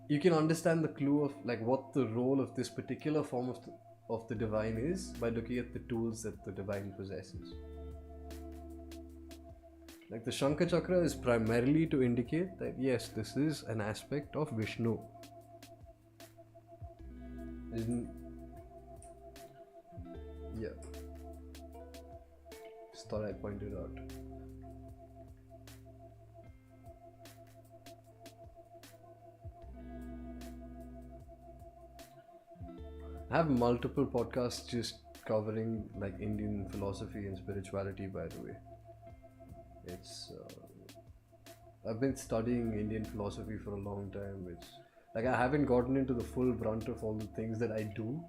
you can understand the clue of like what the role of this particular form of the divine is by looking at the tools that the divine possesses. Like the Shankha Chakra is primarily to indicate that yes, this is an aspect of Vishnu. Yeah. Just thought I'd point it out. I have multiple podcasts just covering like Indian philosophy and spirituality, by the way. It's I've been studying Indian philosophy for a long time, which like I haven't gotten into the full brunt of all the things that I do.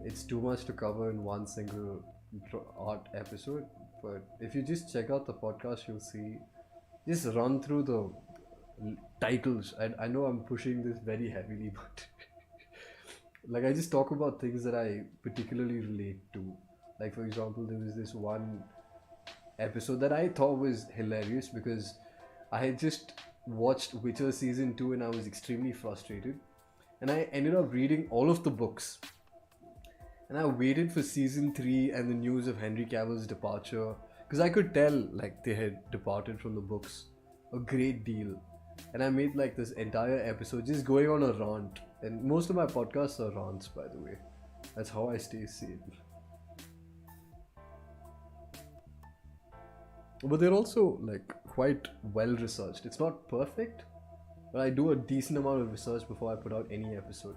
It's too much to cover in one single art episode, but if you just check out the podcast, you'll see, just run through the titles. I know I'm pushing this very heavily, but like I just talk about things that I particularly relate to. Like for example, there was this one episode that I thought was hilarious because I had just watched Witcher season 2 and I was extremely frustrated, and I ended up reading all of the books, and I waited for season 3 and the news of Henry Cavill's departure because I could tell like they had departed from the books a great deal, and I made like this entire episode just going on a rant. And most of my podcasts are rants, by the way. That's how I stay sane. But they're also like quite well researched. It's not perfect, but I do a decent amount of research before I put out any episode.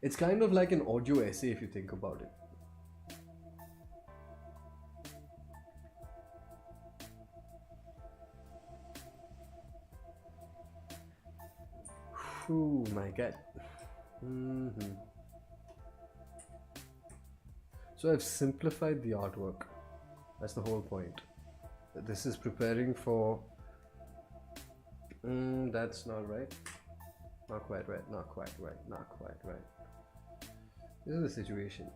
It's kind of like an audio essay if you think about it. Oh my god. So I've simplified the artwork. That's the whole point. This is preparing for... that's not right. Not quite right. Not quite right. Not quite right. This is the situation.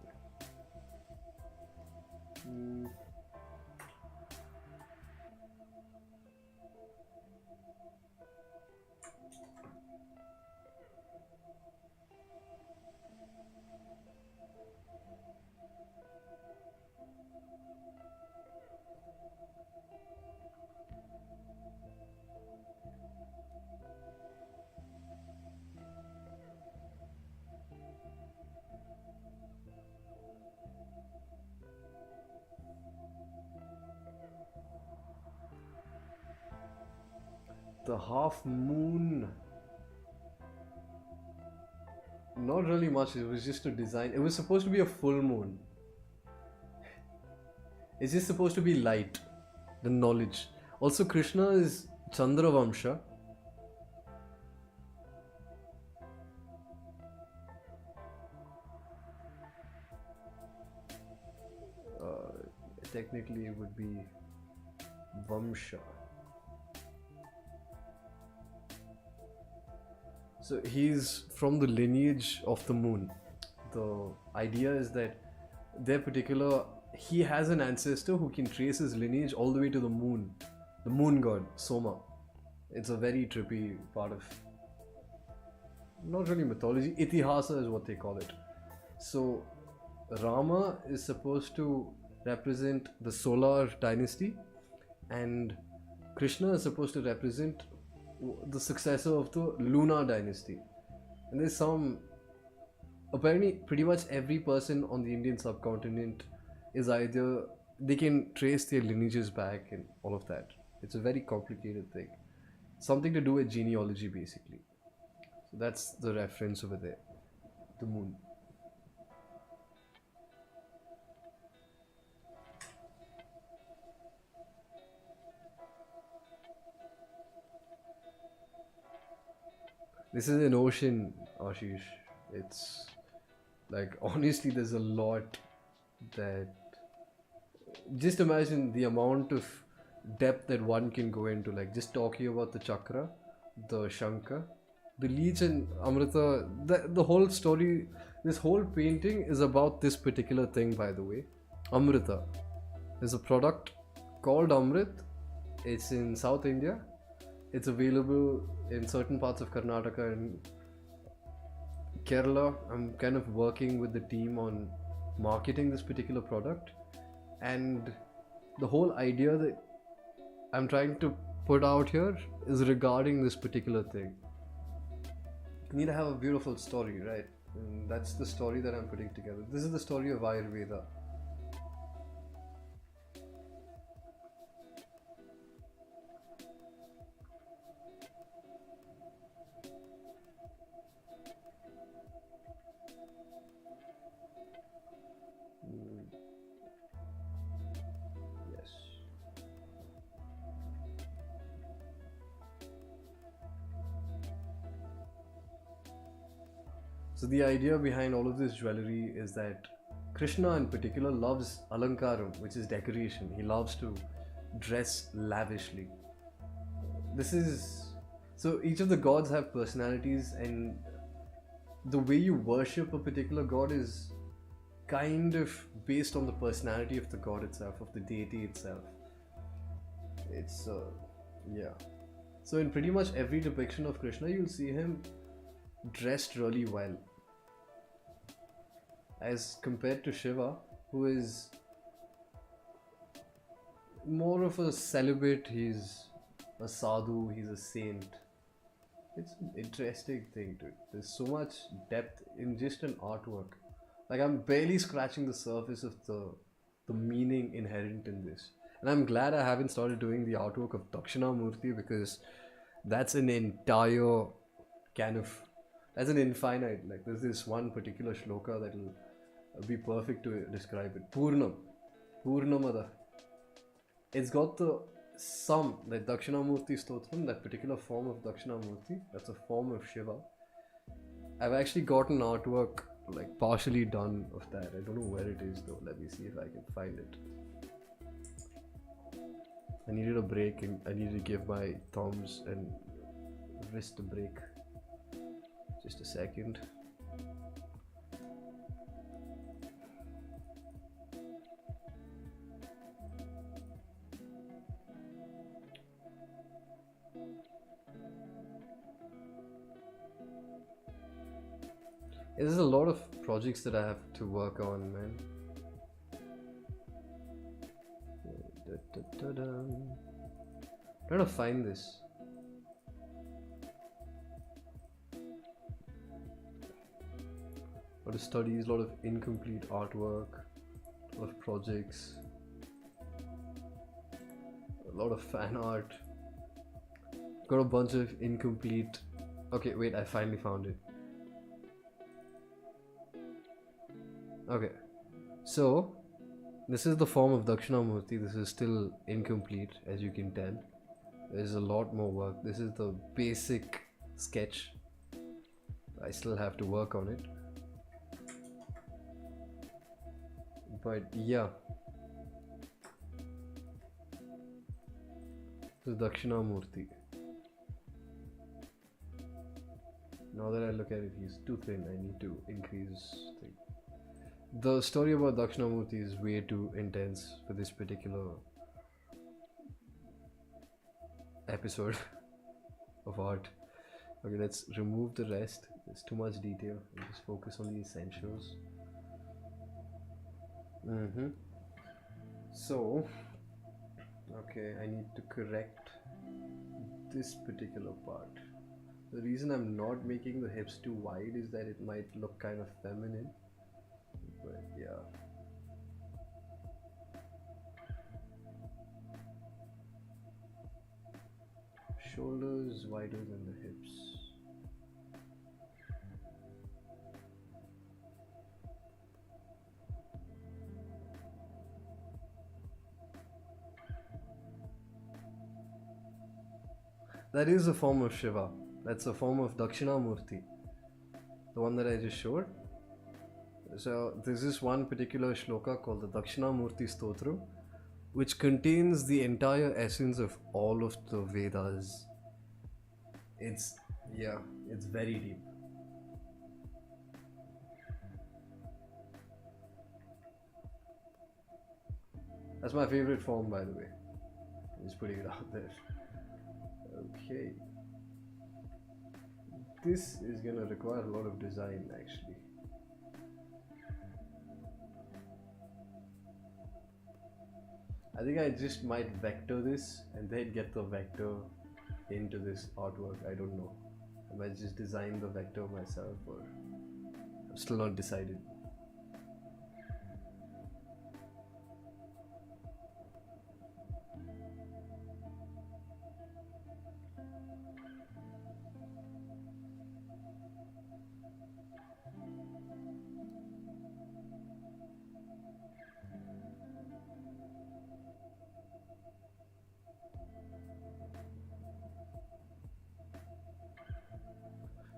The half moon. Not really much, it was just a design. It was supposed to be a full moon. It's just supposed to be light, the knowledge. Also, Krishna is Chandra Vamsha. Technically, it would be Vamsha. So he's from the lineage of the moon. The idea is that he has an ancestor who can trace his lineage all the way to the moon god, Soma. It's a very trippy part of, not really mythology, Itihasa is what they call it. So Rama is supposed to represent the solar dynasty, and Krishna is supposed to represent the successor of the lunar dynasty. And there's apparently pretty much every person on the Indian subcontinent is either, they can trace their lineages back and all of that. It's a very complicated thing. Something to do with genealogy basically. So that's the reference over there. The moon. This is an ocean, Ashish. It's like, honestly, there's a lot that, just imagine the amount of depth that one can go into, like just talking about the chakra, the shankha, the leech and amrita, the whole story, this whole painting is about this particular thing, by the way. Amrita. There's a product called Amrit. It's in South India. It's available in certain parts of Karnataka and Kerala. I'm kind of working with the team on marketing this particular product, and the whole idea that I'm trying to put out here is regarding this particular thing. You need to have a beautiful story, right? And that's the story that I'm putting together. This is the story of Ayurveda. Yes. So the idea behind all of this jewelry is that Krishna in particular loves alankaram, which is decoration. He loves to dress lavishly. So each of the gods have personalities, and the way you worship a particular god is kind of based on the personality of the god itself, of the deity itself. It's yeah. So in pretty much every depiction of Krishna, you'll see him dressed really well, as compared to Shiva, who is more of a celibate. He's a sadhu, he's a saint. It's an interesting thing, dude. There's so much depth in just an artwork. Like, I'm barely scratching the surface of the meaning inherent in this. And I'm glad I haven't started doing the artwork of Dakshinamurti, because that's an entire kind of, that's an infinite, like there's this one particular shloka that will be perfect to describe it. Purnamada. It's got the sum, like Dakshinamurti Stotram, that particular form of Dakshinamurti, that's a form of Shiva. I've actually gotten artwork like partially done of that. I don't know where it is though. Let me see if I can find it. I needed a break, and I needed to give my thumbs and wrist a break. Just a second. There's a lot of projects that I have to work on, man. Trying to find this. A lot of studies, a lot of incomplete artwork, a lot of projects, a lot of fan art. Got a bunch of incomplete. Okay, wait, I finally found it. Okay, so this is the form of Dakshinamurti. This is still incomplete, as you can tell. There's a lot more work. This is the basic sketch. I still have to work on it. But yeah. This is Dakshinamurti. Now that I look at it, he's too thin. I need to increase thing. The story about Dakshinamurti is way too intense for this particular episode of art. Okay, let's remove the rest. There's too much detail. I'll just focus on the essentials. So, okay, I need to correct this particular part. The reason I'm not making the hips too wide is that it might look kind of feminine. But yeah. Shoulders wider than the hips. That is a form of Shiva. That's a form of Dakshinamurti. The one that I just showed. So there's this one particular shloka called the Dakshinamurti Stotram, which contains the entire essence of all of the Vedas. It's very deep. That's my favorite form, by the way. Just putting it out there. Okay. This is gonna require a lot of design, actually. I think I just might vector this and then get the vector into this artwork. I don't know. I might just design the vector myself, or I'm still not decided.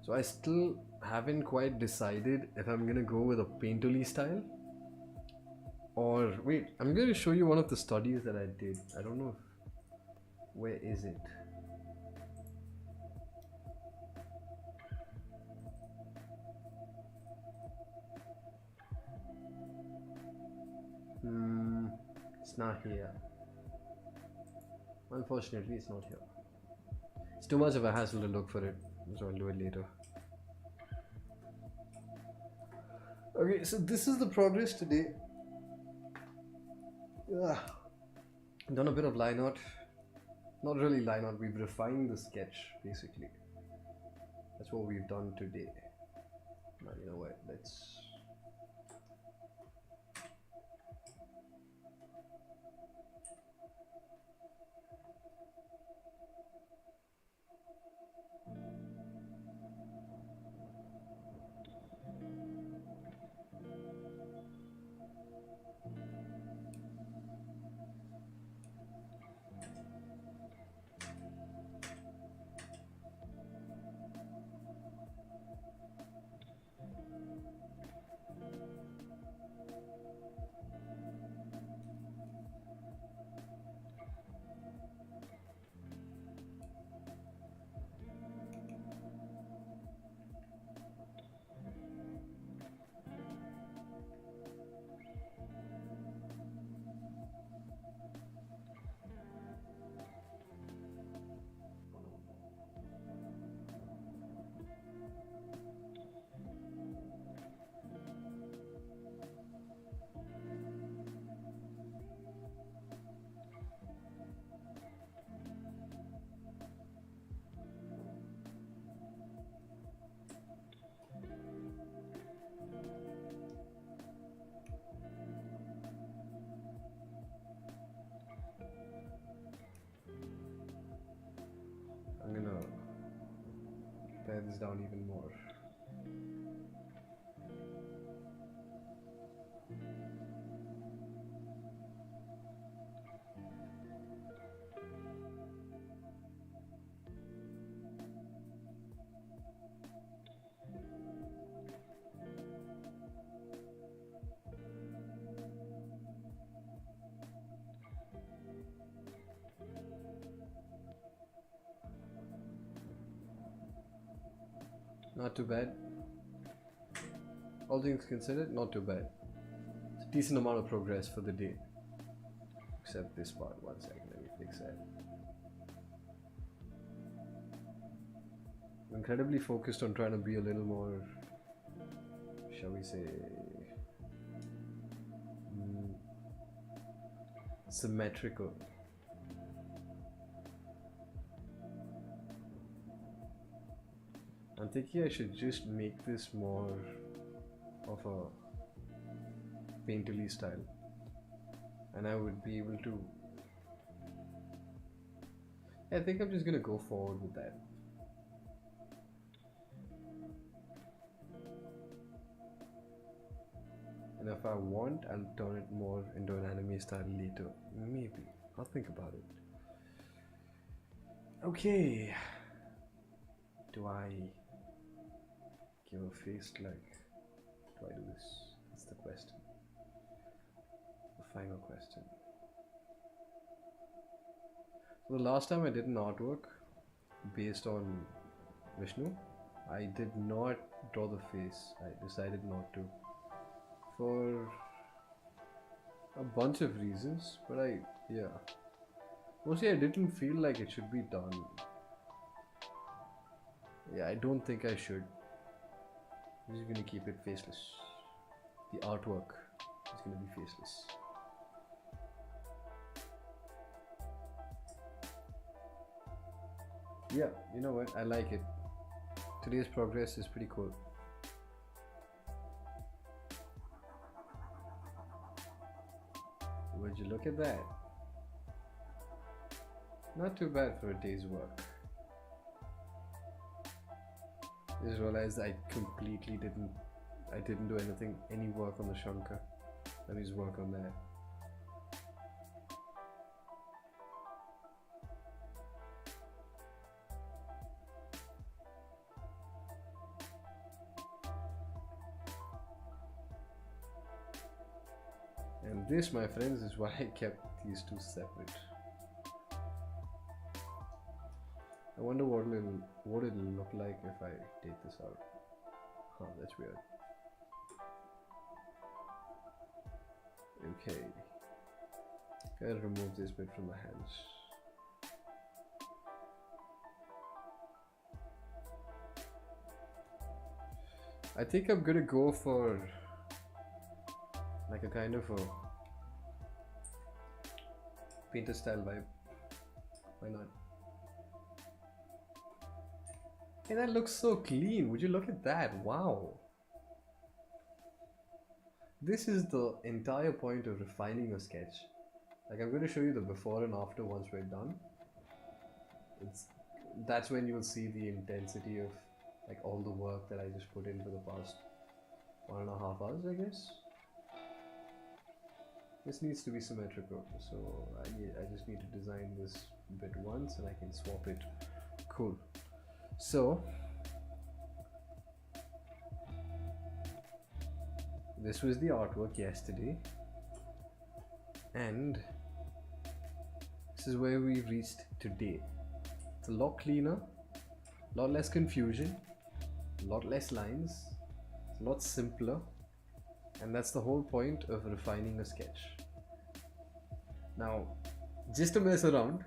So I still haven't quite decided if I'm gonna go with a painterly style or wait, I'm gonna show you one of the studies that I did. I don't know where is it. It's not here. Unfortunately, it's not here. It's too much of a hassle to look for it, so I'll do it later. Okay, so this is the progress today. Done a bit of line art. Not really line art, we've refined the sketch basically. That's what we've done today. Now, you know what, let's... pare this down even more. Not too bad. All things considered, not too bad. It's a decent amount of progress for the day. Except this part. 1 second, let me fix that. I'm incredibly focused on trying to be a little more, shall we say, symmetrical. I'm thinking I should just make this more of a painterly style, and I would be able to. I think I'm just gonna go forward with that. And if I want, I'll turn it more into an anime style later. Maybe. I'll think about it. Okay. Do I give a face like? Do I do this? That's the question. The final question. So the last time I did an artwork based on Vishnu, I did not draw the face. I decided not to. For a bunch of reasons, but mostly I didn't feel like it should be done. Yeah, I don't think I should. I'm just gonna keep it faceless. The artwork is gonna be faceless. Yeah, you know what? I like it. Today's progress is pretty cool. Would you look at that? Not too bad for a day's work. Just realized I completely didn't do any work on the Shankar. Let me just work on that. And this, my friends, is why I kept these two separate. I wonder what it'll look like if I take this out. Huh, that's weird. Okay. Gotta remove this bit from the hands. I think I'm gonna go for like a kind of a painter style vibe. Why not? Hey, that looks so clean. Would you look at that? Wow. This is the entire point of refining a sketch. Like, I'm going to show you the before and after once we're done. That's when you'll see the intensity of like all the work that I just put in for the past 1.5 hours, I guess. This needs to be symmetrical, so I just need to design this bit once and I can swap it. Cool. So this was the artwork yesterday, and this is where we reached today. It's a lot cleaner, a lot less confusion, a lot less lines, it's a lot simpler, and that's the whole point of refining a sketch. Now, just to mess around,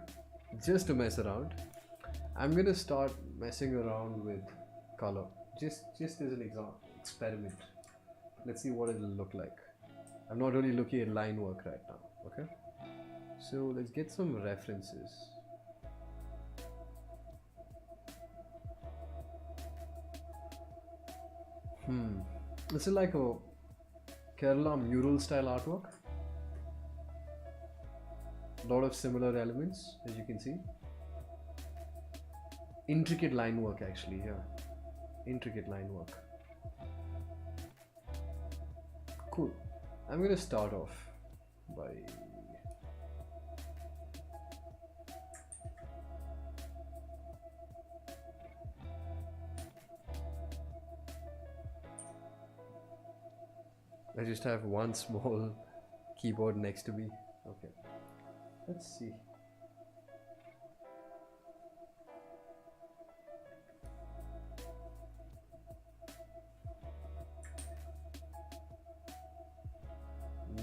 I'm gonna start messing around with color, just as an experiment. Let's see what it'll look like. I'm not really looking at line work right now, okay? So let's get some references. This is like a Kerala mural style artwork. A lot of similar elements, as you can see. Intricate line work actually here. intricate line work. Cool. I'm gonna start off by I just have one small keyboard next to me. Okay, let's see.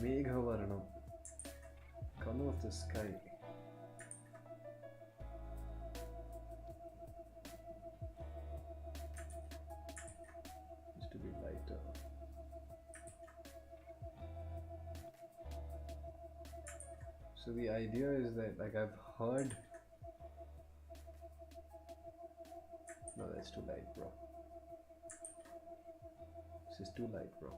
Meghavarnam, color of the sky. Just to be lighter. So the idea is that, like, I've heard. No, that's too light, bro. This is too light, bro.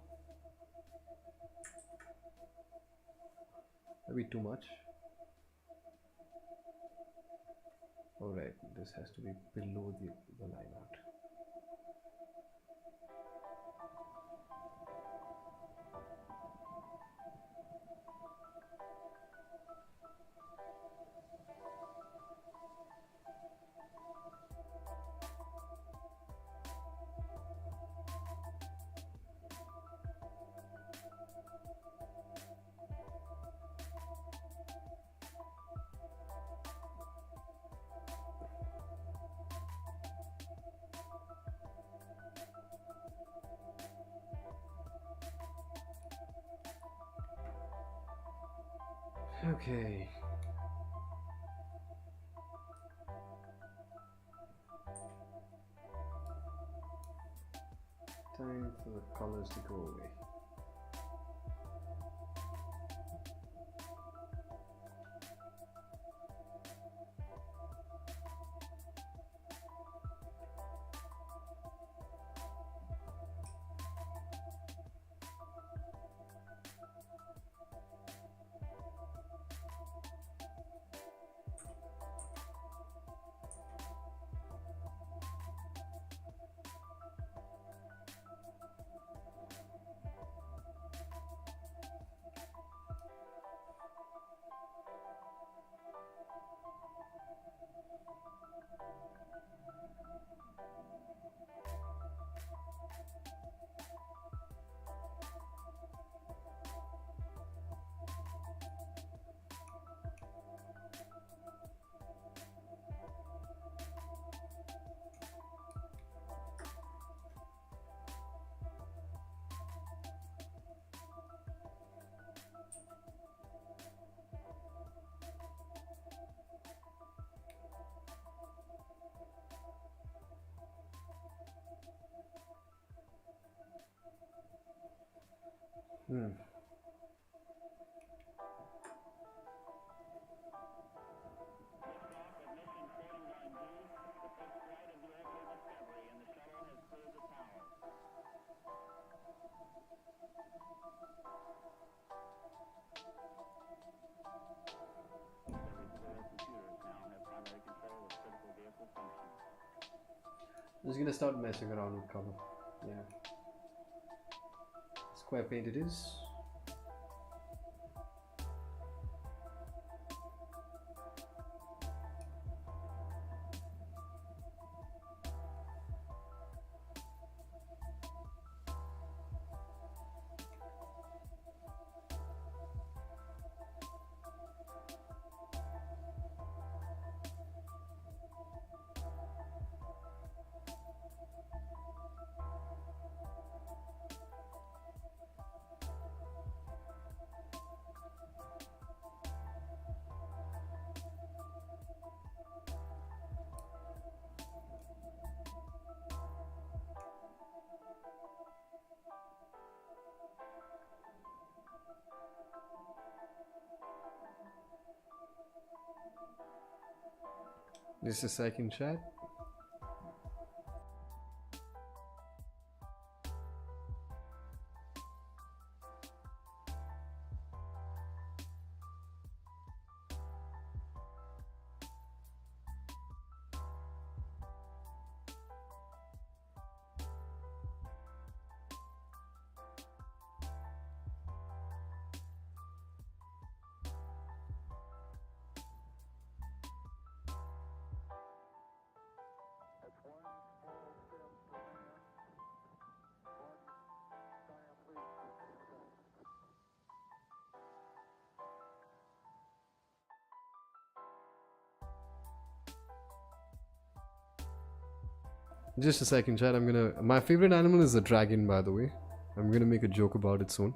Maybe too much. Alright, this has to be below the line art. Okay. Time for the colors to go away. I'm just gonna start messing around with color. Yeah. Square paint it is. Just a second, chat. Just a second, chat. My favorite animal is a dragon, by the way. I'm gonna make a joke about it soon.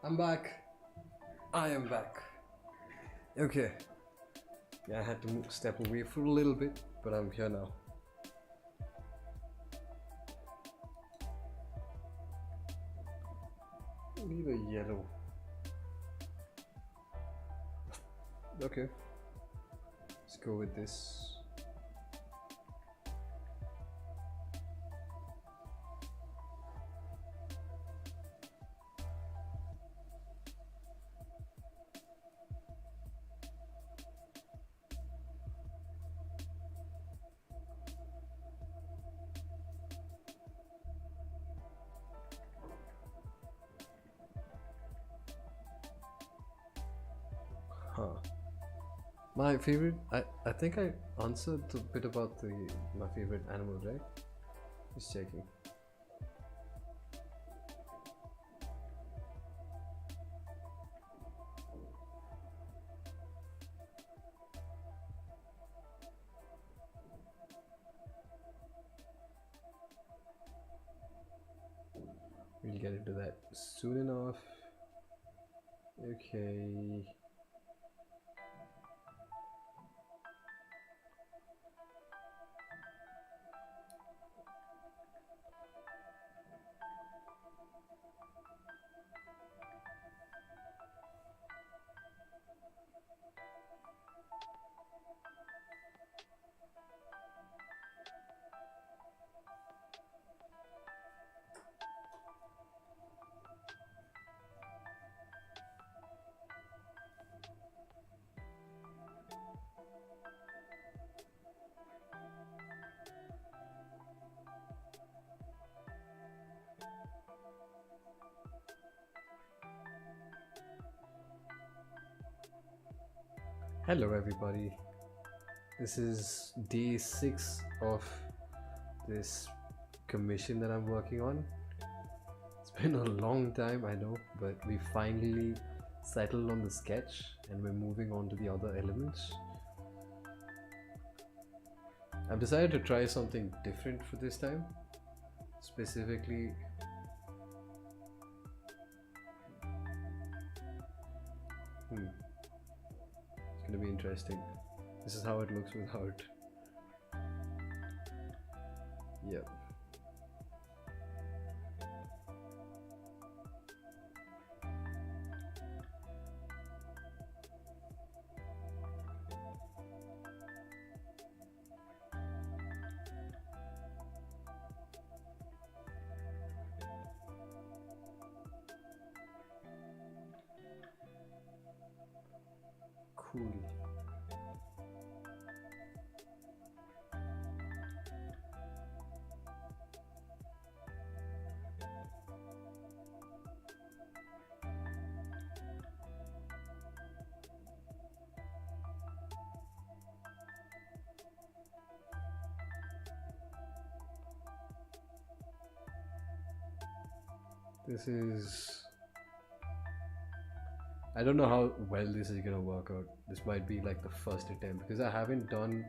I'm back. I am back. Okay. Yeah, I had to step away for a little bit, but I'm here now. Leave a yellow. Okay. Let's go with this. Huh. My favorite, I think I answered a bit about my favorite animal, right? Just checking. We'll get into that soon enough. Okay. Hello everybody, this is day 6 of this commission that I'm working on. It's been a long time, I know, but we finally settled on the sketch and we're moving on to the other elements. I've decided to try something different for this time. Specifically, it's gonna be interesting. This is how it looks without. Yep. Cool. This is... I don't know how well this is gonna work out. This might be like the first attempt because I haven't done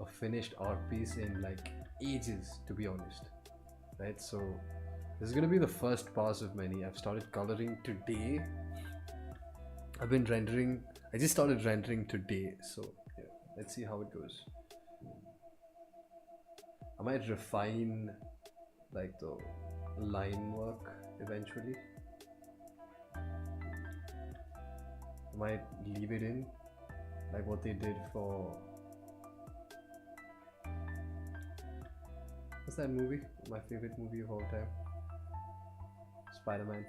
a finished art piece in like ages, to be honest. Right? So This is gonna be the first pass of many. I've started coloring today. I've been rendering. I just started rendering today, so yeah, let's see how it goes. I might refine like the line work eventually. I might leave it in, like what they did for, what's that movie? My favorite movie of all time, Spider-Man.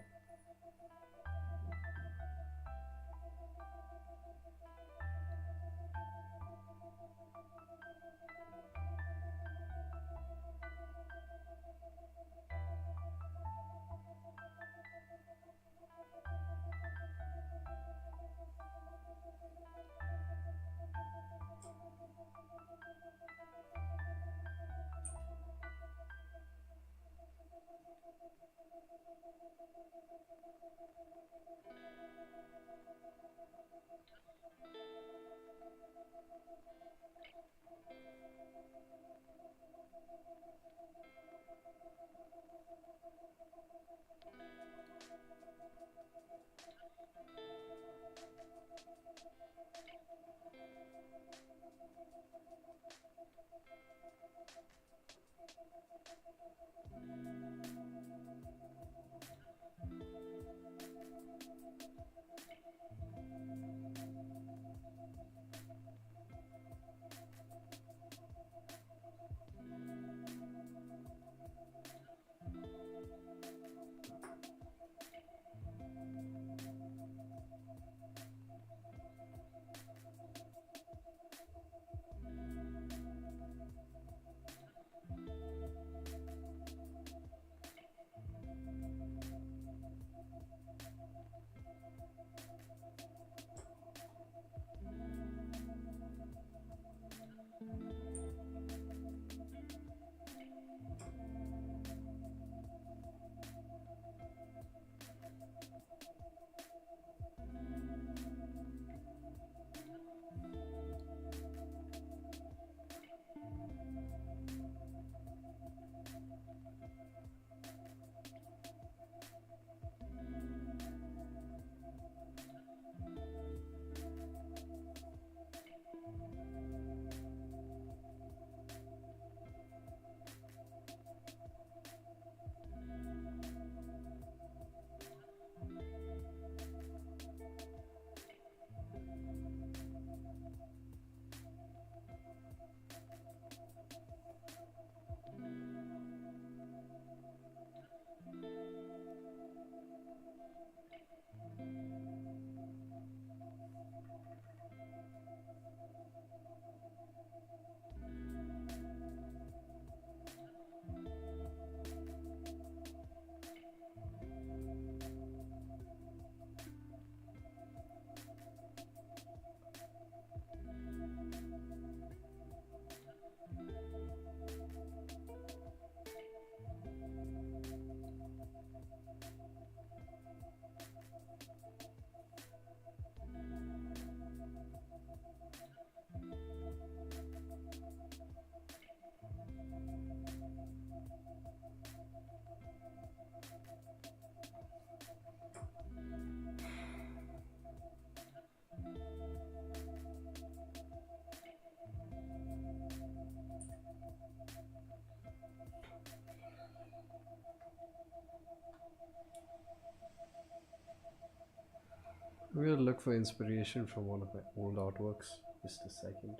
We'll look for inspiration from one of my old artworks. Just a second.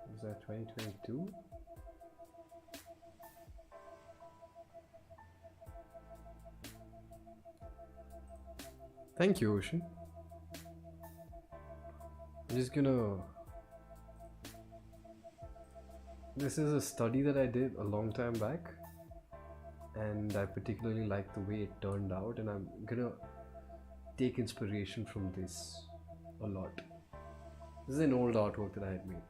Was that 2022? Thank you, Ocean. I'm just gonna... This is a study that I did a long time back, and I particularly like the way it turned out, and I'm gonna take inspiration from this a lot. This is an old artwork that I had made.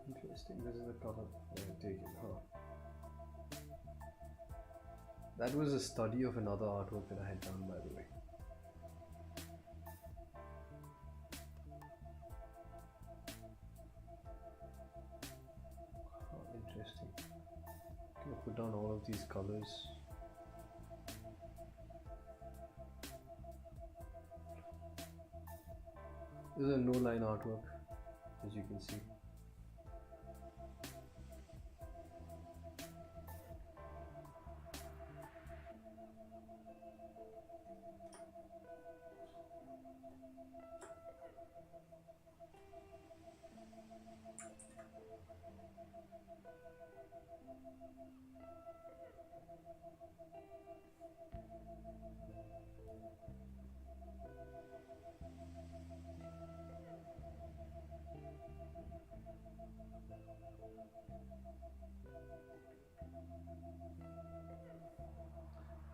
Interesting, this is the color I had taken, huh? That was a study of another artwork that I had done, by the way. Oh, interesting. I'm gonna put down all of these colors. This is a no-line artwork, as you can see.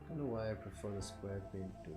I don't know why I prefer the square paint too.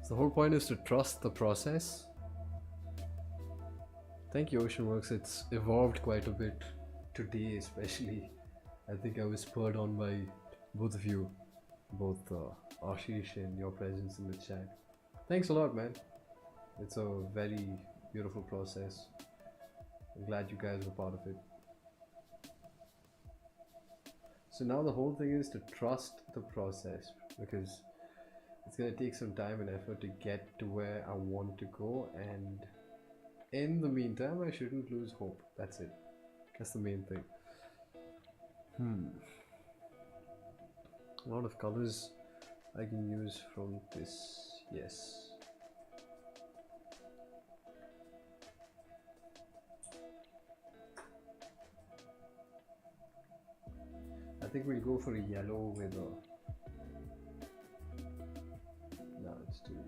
So the whole point is to trust the process. Thank you, Oceanworks. It's evolved quite a bit today, especially. I think I was spurred on by both of you, both Ashish and your presence in the chat. Thanks a lot, man. It's a very beautiful process. I'm glad you guys were part of it. So now the whole thing is to trust the process, because it's going to take some time and effort to get to where I want to go, and in the meantime I shouldn't lose hope. That's it. That's the main thing. A lot of colors I can use from this. Yes. think we'll go for a yellow with a... No, it's too...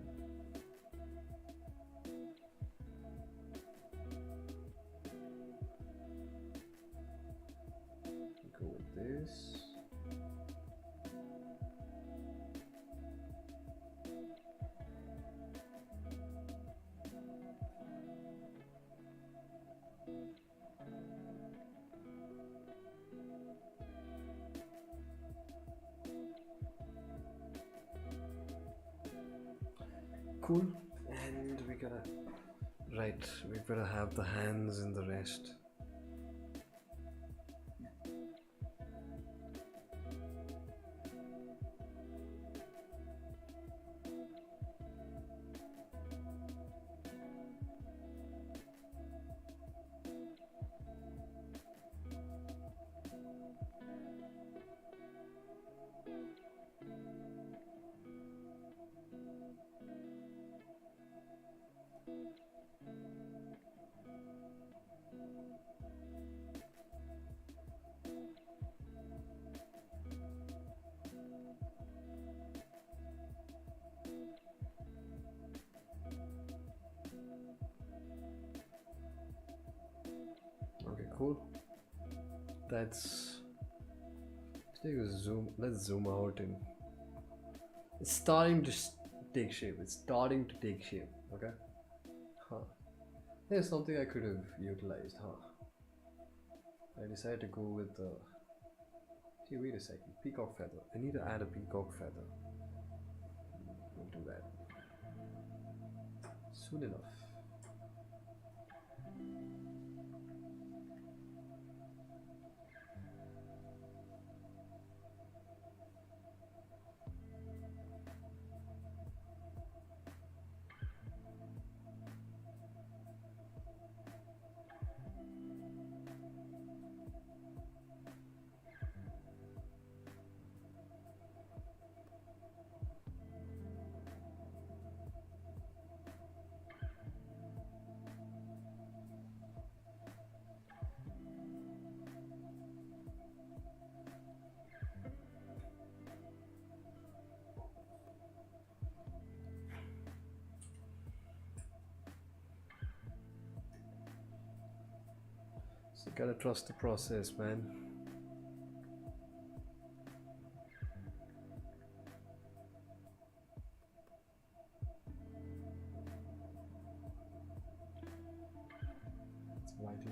Go with this. Cool. And we gotta... Right, we gotta have the hands and the rest. Okay, cool. Let's take a zoom. Let's zoom out and it's starting to take shape. It's starting to take shape. Okay. Huh. There's something I could have utilized. Huh. I decided to go with the. Hey, wait a second. Peacock feather. I need to add a peacock feather. We'll do that soon enough. So you gotta trust the process, man. It's vital.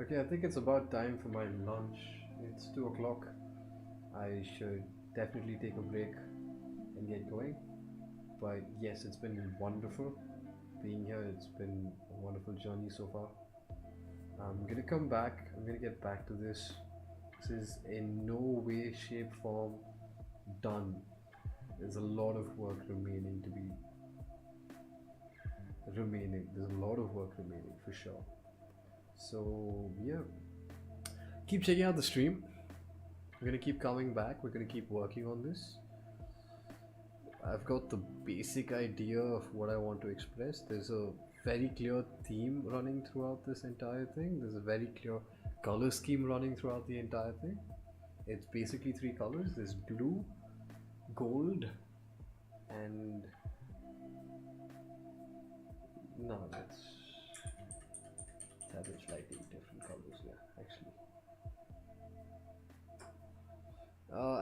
Okay, I think it's about time for my lunch. It's 2 o'clock. I should definitely take a break and get going. But yes, it's been wonderful being here. It's been a wonderful journey so far. I'm gonna come back. I'm gonna get back to this. This is in no way, shape, form done. There's a lot of work remaining to be There's a lot of work remaining for sure. So yeah, keep checking out the stream. We're gonna keep coming back. We're gonna keep working on this. I've got the basic idea of what I want to express. There's a very clear theme running throughout this entire thing. There's a very clear color scheme running throughout the entire thing. It's basically 3 colors. There's blue, gold, and no, that's slightly different colors. Yeah, actually.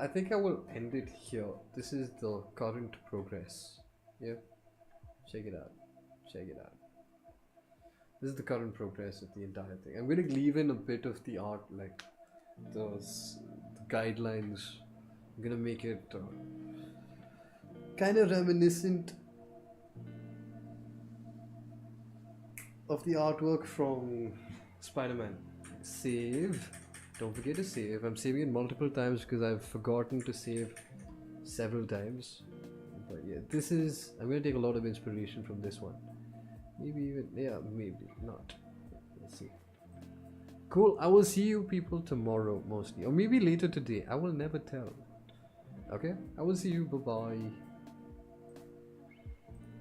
I think I will end it here. This is the current progress. Yeah, check it out. Check it out. This is the current progress of the entire thing. I'm going to leave in a bit of the art, like the guidelines. I'm going to make it kind of reminiscent of the artwork from Spider-Man. Save. Don't forget to save. I'm saving it multiple times because I've forgotten to save several times. But yeah, this is, I'm gonna take a lot of inspiration from this one. Maybe even, yeah, maybe not. Let's see. Cool, I will see you people tomorrow mostly, or maybe later today. I will never tell. Okay, I will see you, bye bye.